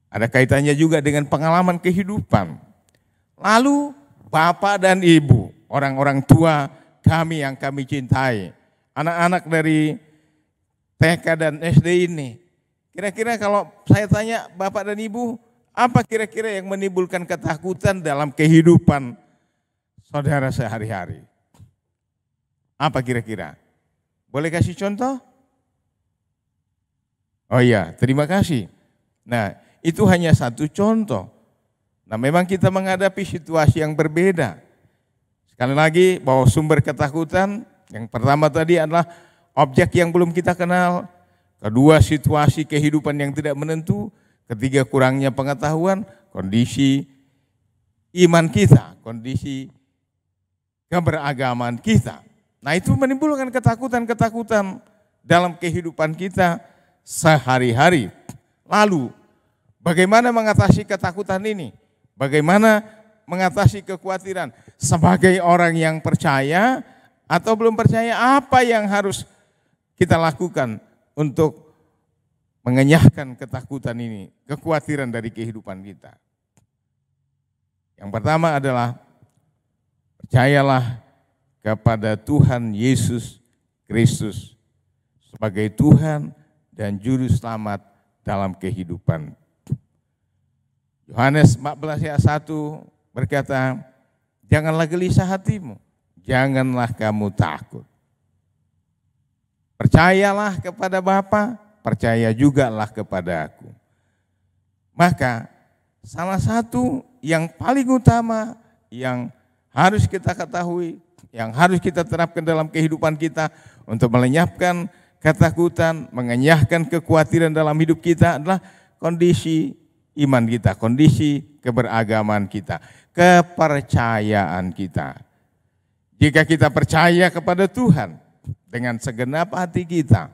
Ada kaitannya juga dengan pengalaman kehidupan. Lalu bapak dan ibu, orang-orang tua kami yang kami cintai, anak-anak dari TK dan SD ini, kira-kira kalau saya tanya bapak dan ibu, apa kira-kira yang menimbulkan ketakutan dalam kehidupan saudara sehari-hari? Apa kira-kira? Boleh kasih contoh? Oh iya, terima kasih. Nah, itu hanya satu contoh. Nah, memang kita menghadapi situasi yang berbeda. Sekali lagi, bahwa sumber ketakutan yang pertama tadi adalah objek yang belum kita kenal. Kedua, situasi kehidupan yang tidak menentu. Ketiga, kurangnya pengetahuan, kondisi iman kita, kondisi keberagaman kita. Nah, itu menimbulkan ketakutan-ketakutan dalam kehidupan kita sehari-hari. Lalu, bagaimana mengatasi ketakutan ini? Bagaimana mengatasi kekhawatiran? Sebagai orang yang percaya atau belum percaya, apa yang harus kita lakukan untuk mengenyahkan ketakutan ini, kekhawatiran dari kehidupan kita? Yang pertama adalah percayalah kepada Tuhan Yesus Kristus sebagai Tuhan dan Juru Selamat dalam kehidupan. Yohanes 14 ayat 1 berkata, janganlah gelisah hatimu, janganlah kamu takut. Percayalah kepada Bapa, percaya jugalah kepada aku. Maka salah satu yang paling utama yang harus kita ketahui, yang harus kita terapkan dalam kehidupan kita untuk melenyapkan ketakutan, mengenyahkan kekhawatiran dalam hidup kita adalah kondisi iman kita, kondisi keberagaman kita, kepercayaan kita. Jika kita percaya kepada Tuhan dengan segenap hati kita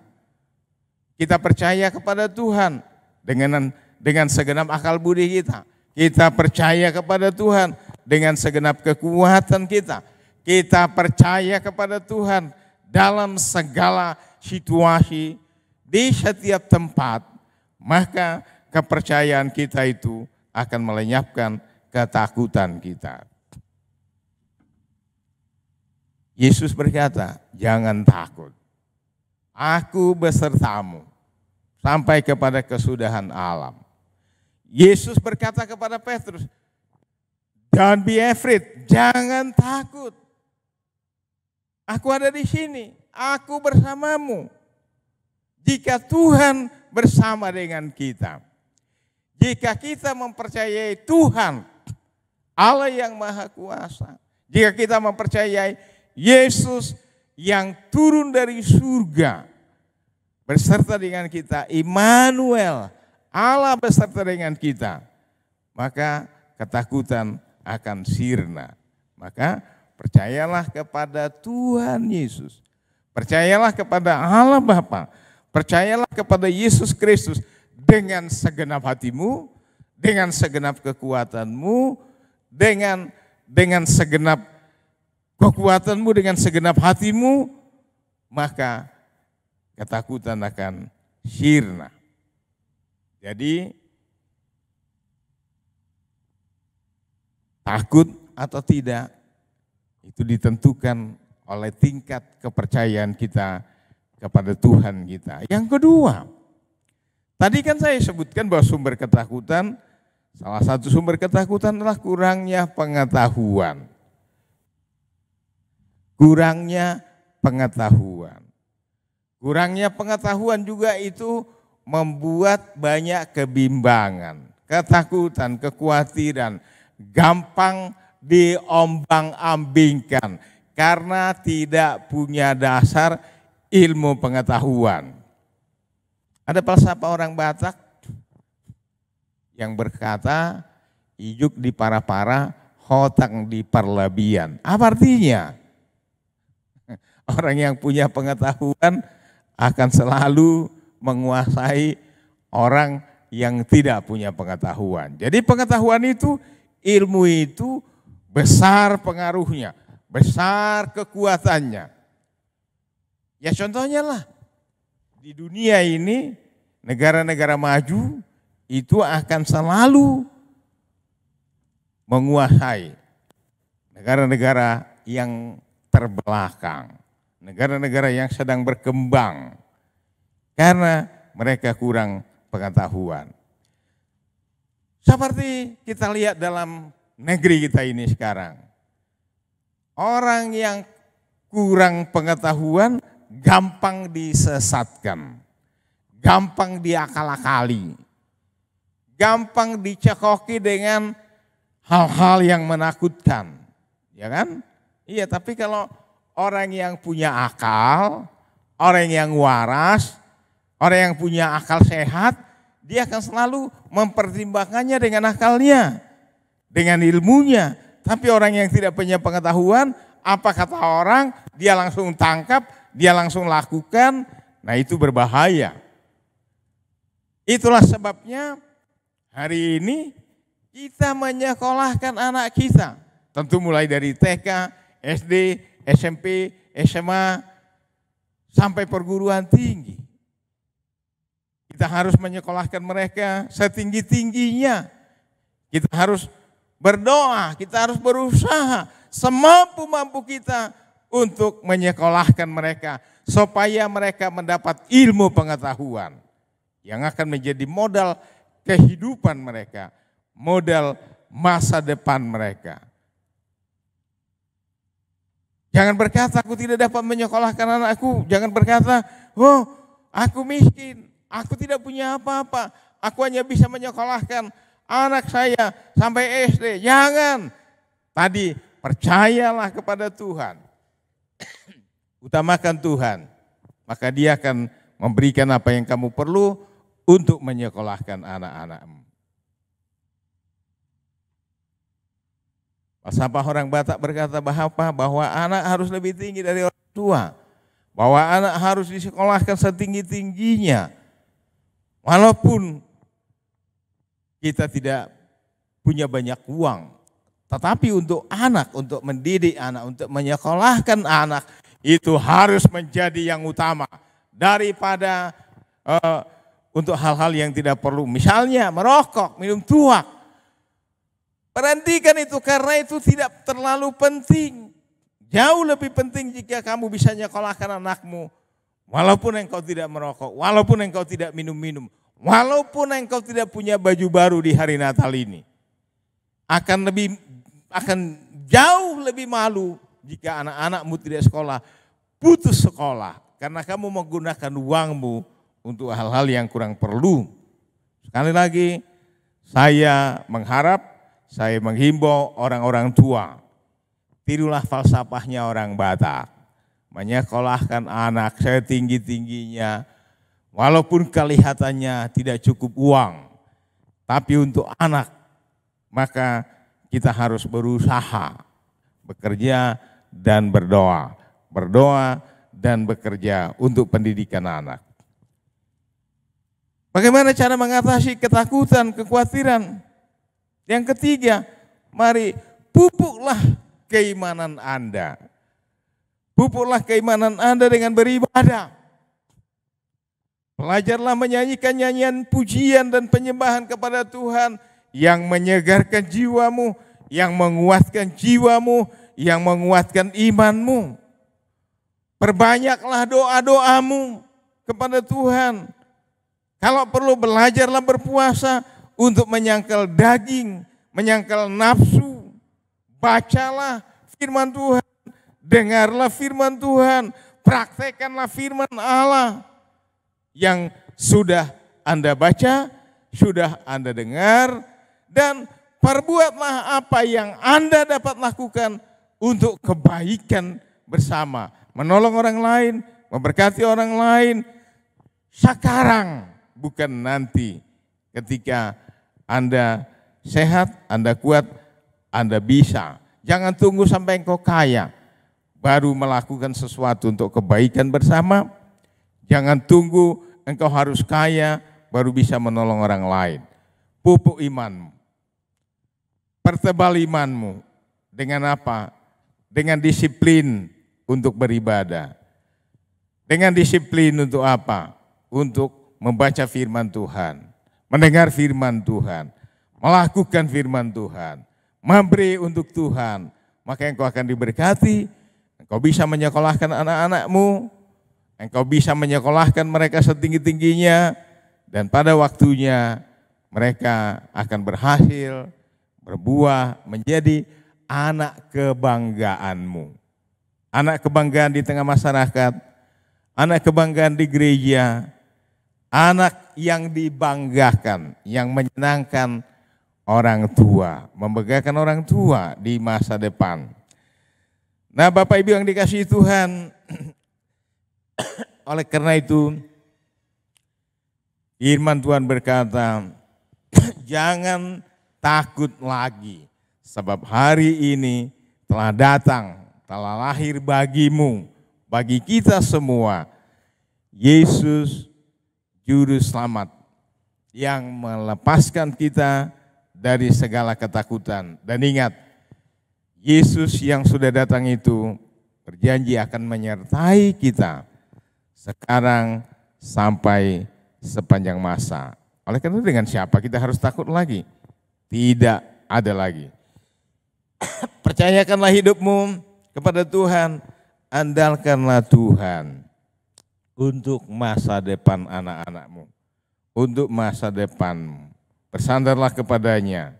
percaya kepada Tuhan dengan segenap akal budi kita percaya kepada Tuhan dengan segenap kekuatan kita percaya kepada Tuhan dalam segala situasi, di setiap tempat, maka kepercayaan kita itu akan melenyapkan ketakutan kita. Yesus berkata, jangan takut, aku besertamu sampai kepada kesudahan alam. Yesus berkata kepada Petrus, don't be afraid, jangan takut. Aku ada di sini, aku bersamamu. Jika Tuhan bersama dengan kita, jika kita mempercayai Tuhan, Allah yang Maha Kuasa, jika kita mempercayai Yesus yang turun dari surga, beserta dengan kita, Immanuel, Allah beserta dengan kita, maka ketakutan akan sirna. Maka percayalah kepada Tuhan Yesus, percayalah kepada Allah Bapa, percayalah kepada Yesus Kristus dengan segenap hatimu, dengan segenap kekuatanmu, dengan segenap kekuatanmu, dengan segenap hatimu, maka ketakutan akan sirna. Jadi takut atau tidak itu ditentukan oleh tingkat kepercayaan kita kepada Tuhan kita. Yang kedua, tadi kan saya sebutkan bahwa sumber ketakutan, salah satu sumber ketakutan adalah kurangnya pengetahuan. Kurangnya pengetahuan. Kurangnya pengetahuan juga itu membuat banyak kebimbangan, ketakutan, kekhawatiran, gampang diombang-ambingkan karena tidak punya dasar ilmu pengetahuan. Ada falsafah orang Batak yang berkata, ijuk di para-para, hotang di perlebihan. Apa artinya? Orang yang punya pengetahuan akan selalu menguasai orang yang tidak punya pengetahuan. Jadi pengetahuan itu, ilmu itu besar pengaruhnya, besar kekuatannya. Ya contohnya lah, di dunia ini negara-negara maju itu akan selalu menguasai negara-negara yang terbelakang, negara-negara yang sedang berkembang, karena mereka kurang pengetahuan. Seperti kita lihat dalam negeri kita ini sekarang, orang yang kurang pengetahuan gampang disesatkan, gampang diakal-akali, gampang dicekoki dengan hal-hal yang menakutkan, ya kan? Iya, tapi kalau orang yang punya akal, orang yang waras, orang yang punya akal sehat, dia akan selalu mempertimbangkannya dengan akalnya, dengan ilmunya. Tapi orang yang tidak punya pengetahuan, apa kata orang, dia langsung tangkap, dia langsung lakukan, nah itu berbahaya. Itulah sebabnya hari ini kita menyekolahkan anak kita. Tentu mulai dari TK, SD, SMP, SMA, sampai perguruan tinggi. Kita harus menyekolahkan mereka setinggi-tingginya. Kita harus berdoa, kita harus berusaha semampu-mampu kita untuk menyekolahkan mereka. Supaya mereka mendapat ilmu pengetahuan yang akan menjadi modal kehidupan mereka, modal masa depan mereka. Jangan berkata, aku tidak dapat menyekolahkan anakku. Jangan berkata, oh aku miskin, aku tidak punya apa-apa. Aku hanya bisa menyekolahkan anak saya sampai SD. Jangan. Tadi percayalah kepada Tuhan. Utamakan Tuhan. Maka Dia akan memberikan apa yang kamu perlu untuk menyekolahkan anak-anakmu. Siapa orang Batak berkata bahwa anak harus lebih tinggi dari orang tua. Bahwa anak harus disekolahkan setinggi-tingginya. Walaupun kita tidak punya banyak uang. Tetapi untuk anak, untuk mendidik anak, untuk menyekolahkan anak, itu harus menjadi yang utama. Daripada untuk hal-hal yang tidak perlu. Misalnya merokok, minum tuak. Berhentikan itu karena itu tidak terlalu penting. Jauh lebih penting jika kamu bisa nyekolahkan anakmu. Walaupun engkau tidak merokok, walaupun engkau tidak minum-minum, walaupun engkau tidak punya baju baru di hari Natal ini. Akan jauh lebih malu jika anak-anakmu tidak sekolah, putus sekolah. Karena kamu menggunakan uangmu untuk hal-hal yang kurang perlu. Sekali lagi, saya menghimbau orang-orang tua, tirulah falsafahnya orang Batak, menyekolahkan anak setinggi-tingginya, walaupun kelihatannya tidak cukup uang, tapi untuk anak, maka kita harus berusaha, bekerja dan berdoa, dan bekerja untuk pendidikan anak. Bagaimana cara mengatasi ketakutan, kekhawatiran? Yang ketiga, mari pupuklah keimanan Anda. Pupuklah keimanan Anda dengan beribadah. Belajarlah menyanyikan nyanyian pujian dan penyembahan kepada Tuhan yang menyegarkan jiwamu, yang menguatkan jiwamu, yang menguatkan imanmu. Perbanyaklah doa-doamu kepada Tuhan. Kalau perlu belajarlah berpuasa untuk menyangkal daging, menyangkal nafsu. Bacalah firman Tuhan, dengarlah firman Tuhan, praktekkanlah firman Allah yang sudah Anda baca, sudah Anda dengar, dan perbuatlah apa yang Anda dapat lakukan untuk kebaikan bersama. Menolong orang lain, memberkati orang lain, sekarang bukan nanti. Ketika Anda sehat, Anda kuat, Anda bisa. Jangan tunggu sampai engkau kaya, baru melakukan sesuatu untuk kebaikan bersama. Jangan tunggu engkau harus kaya, baru bisa menolong orang lain. Pupuk imanmu. Pertebal imanmu. Dengan apa? Dengan disiplin untuk beribadah. Dengan disiplin untuk apa? Untuk membaca firman Tuhan. Mendengar firman Tuhan, melakukan firman Tuhan, memberi untuk Tuhan, maka engkau akan diberkati, engkau bisa menyekolahkan anak-anakmu, engkau bisa menyekolahkan mereka setinggi-tingginya, dan pada waktunya mereka akan berhasil, berbuah, menjadi anak kebanggaanmu. Anak kebanggaan di tengah masyarakat, anak kebanggaan di gereja, anak yang dibanggakan, yang menyenangkan orang tua, membanggakan orang tua di masa depan. Nah, Bapak Ibu yang dikasihi Tuhan, oleh karena itu firman Tuhan berkata, jangan takut lagi, sebab hari ini telah datang, telah lahir bagimu, bagi kita semua, Yesus Juru Selamat yang melepaskan kita dari segala ketakutan. Dan ingat, Yesus yang sudah datang itu berjanji akan menyertai kita sekarang sampai sepanjang masa. Oleh karena itu dengan siapa kita harus takut lagi? Tidak ada lagi. Percayakanlah hidupmu kepada Tuhan, andalkanlah Tuhan untuk masa depan anak-anakmu, untuk masa depanmu. Bersandarlah kepadanya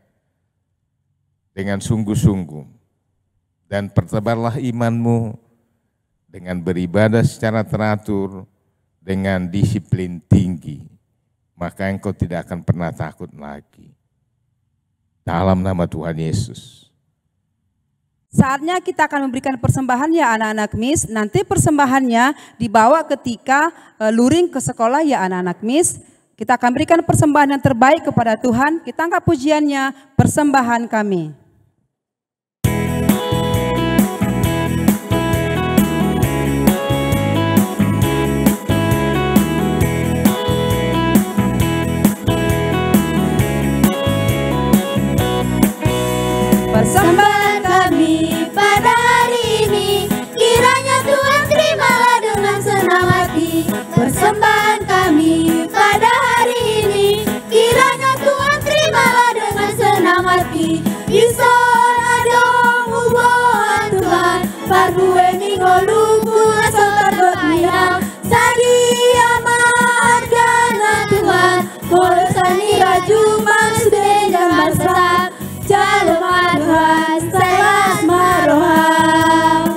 dengan sungguh-sungguh dan pertebarlah imanmu dengan beribadah secara teratur, dengan disiplin tinggi, maka engkau tidak akan pernah takut lagi. Dalam nama Tuhan Yesus. Saatnya kita akan memberikan persembahan ya anak-anak Miss. Nanti persembahannya dibawa ketika luring ke sekolah ya anak-anak Miss. Kita akan berikan persembahan yang terbaik kepada Tuhan. Kita angkat pujiannya, persembahan kami. Persembahan kami pada hari ini, kiranya Tuhan terimalah dengan senang hati. Persembahan kami pada hari ini, kiranya Tuhan terimalah dengan senang hati. Ison adong uboan Tuhan, parbueni ngoluku asotar gotmiang, sadia maargana Tuhan, kolosani raju maksudnya jambar serang. Jalur maruhan, selas maruhan.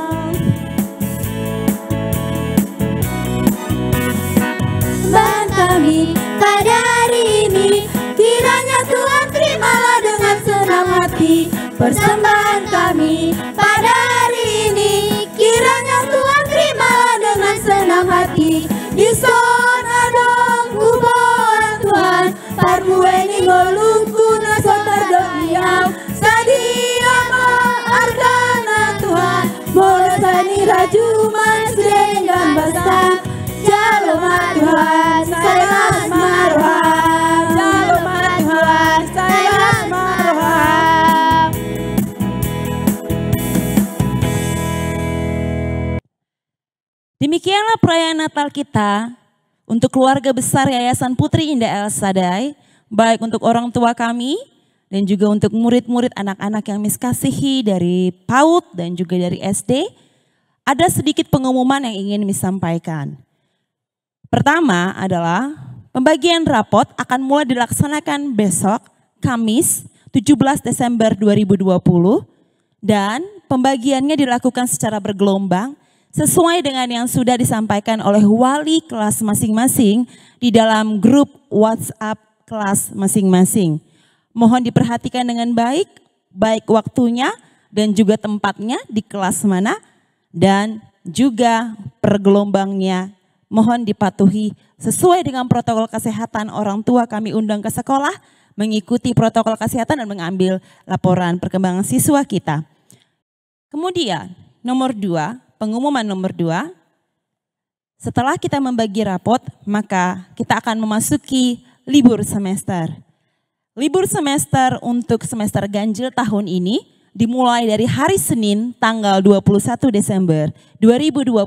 Persembahan kami pada hari ini, kiranya Tuhan terimalah dengan senang hati. Persembahan kami pada hari ini, kiranya Tuhan terimalah dengan senang hati. Ison adong uboan Tuhan, parbueni ngolungku nasotar domiau, sadia maargana Tuhan, molosani raju mansrengan basah, jaloma Tuhan, sayas maruhan, jaloma Tuhan, sayas maruhan. Demikianlah perayaan Natal kita untuk keluarga besar Yayasan Putri Indah El Shaddai, baik untuk orang tua kami dan juga untuk murid-murid anak-anak yang Miss kasihi dari PAUD dan juga dari SD. Ada sedikit pengumuman yang ingin Miss sampaikan. Pertama adalah pembagian rapot akan mulai dilaksanakan besok Kamis 17 Desember 2020 dan pembagiannya dilakukan secara bergelombang sesuai dengan yang sudah disampaikan oleh wali kelas masing-masing di dalam grup WhatsApp kelas masing-masing. Mohon diperhatikan dengan baik, baik waktunya dan juga tempatnya di kelas mana dan juga pergelombangnya. Mohon dipatuhi sesuai dengan protokol kesehatan. Orang tua kami undang ke sekolah mengikuti protokol kesehatan dan mengambil laporan perkembangan siswa kita. Kemudian nomor 2, pengumuman nomor 2, setelah kita membagi rapot, maka kita akan memasuki libur semester. Libur semester untuk semester ganjil tahun ini dimulai dari hari Senin tanggal 21 Desember 2020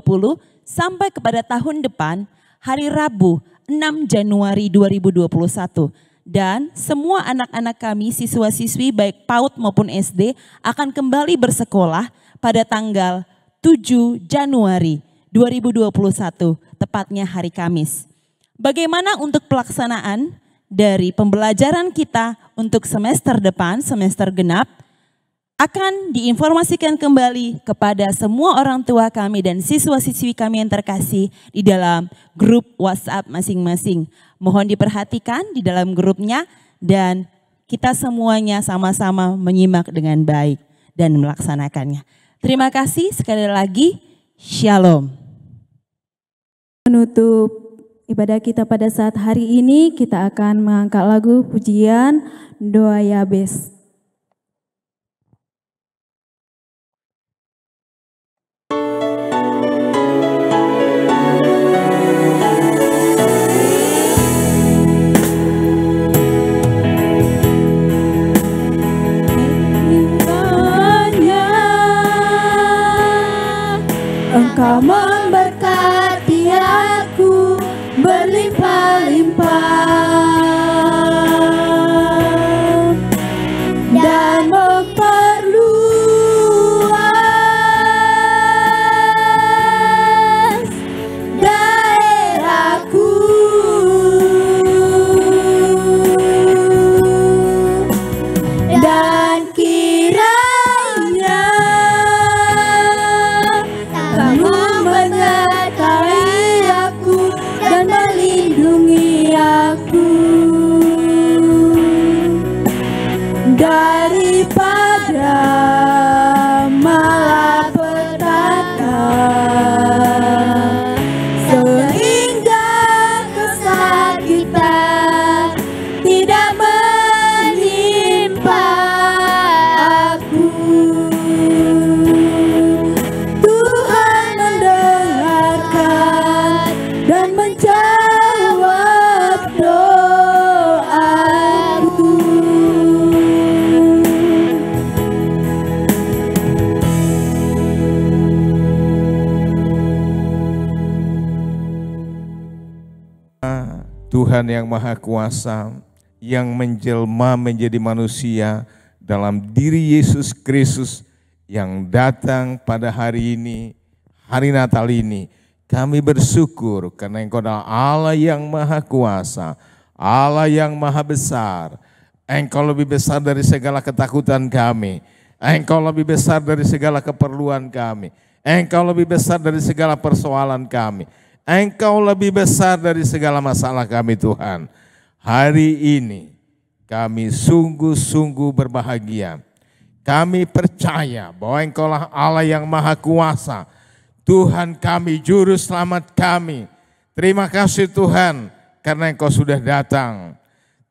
sampai kepada tahun depan hari Rabu 6 Januari 2021. Dan semua anak-anak kami siswa-siswi baik PAUD maupun SD akan kembali bersekolah pada tanggal 7 Januari 2021, tepatnya hari Kamis. Bagaimana untuk pelaksanaan dari pembelajaran kita untuk semester depan, semester genap, akan diinformasikan kembali kepada semua orang tua kami dan siswa-siswi kami yang terkasih di dalam grup WhatsApp masing-masing. Mohon diperhatikan di dalam grupnya dan kita semuanya sama-sama menyimak dengan baik dan melaksanakannya. Terima kasih sekali lagi. Shalom. Menutup ibadah kita pada saat hari ini, kita akan mengangkat lagu pujian Doa Yabes. Engkau memberkati aku berlimpah-limpah dan memperluas daerahku dan kiranya Kamu menyertai aku dan melindungi aku daripada malapetaka, sehingga kesakitan tidak menimpa aku. Tuhan mendengarkan dan menjawab doaku. Tuhan yang Maha Kuasa, yang menjelma menjadi manusia dalam diri Yesus Kristus yang datang pada hari ini, hari Natal ini. Kami bersyukur karena Engkau adalah Allah yang Maha Kuasa, Allah yang Maha Besar. Engkau lebih besar dari segala ketakutan kami. Engkau lebih besar dari segala keperluan kami. Engkau lebih besar dari segala persoalan kami. Engkau lebih besar dari segala masalah kami, Tuhan. Hari ini kami sungguh-sungguh berbahagia. Kami percaya bahwa Engkaulah Allah yang Maha Kuasa. Tuhan kami, Juru Selamat kami. Terima kasih Tuhan karena Engkau sudah datang.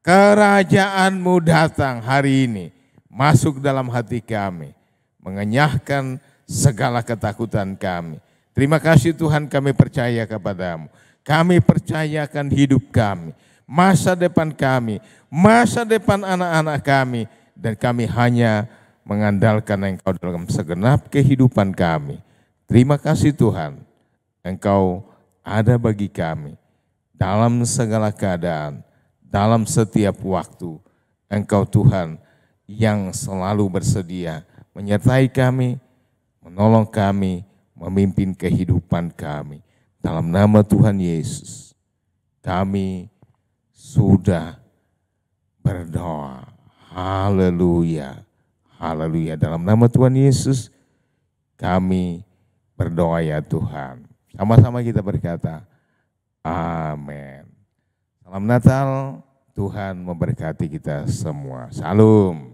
Kerajaan-Mu datang hari ini. Masuk dalam hati kami. Mengenyahkan segala ketakutan kami. Terima kasih Tuhan, kami percaya kepadamu. Kami percayakan hidup kami, masa depan kami, masa depan anak-anak kami. Dan kami hanya mengandalkan Engkau dalam segenap kehidupan kami. Terima kasih Tuhan, Engkau ada bagi kami dalam segala keadaan, dalam setiap waktu. Engkau Tuhan yang selalu bersedia menyertai kami, menolong kami, memimpin kehidupan kami. Dalam nama Tuhan Yesus, kami sudah berdoa. Haleluya, haleluya. Dalam nama Tuhan Yesus, kami berdoa ya Tuhan. Sama-sama kita berkata, amin. Salam Natal, Tuhan memberkati kita semua. Salam.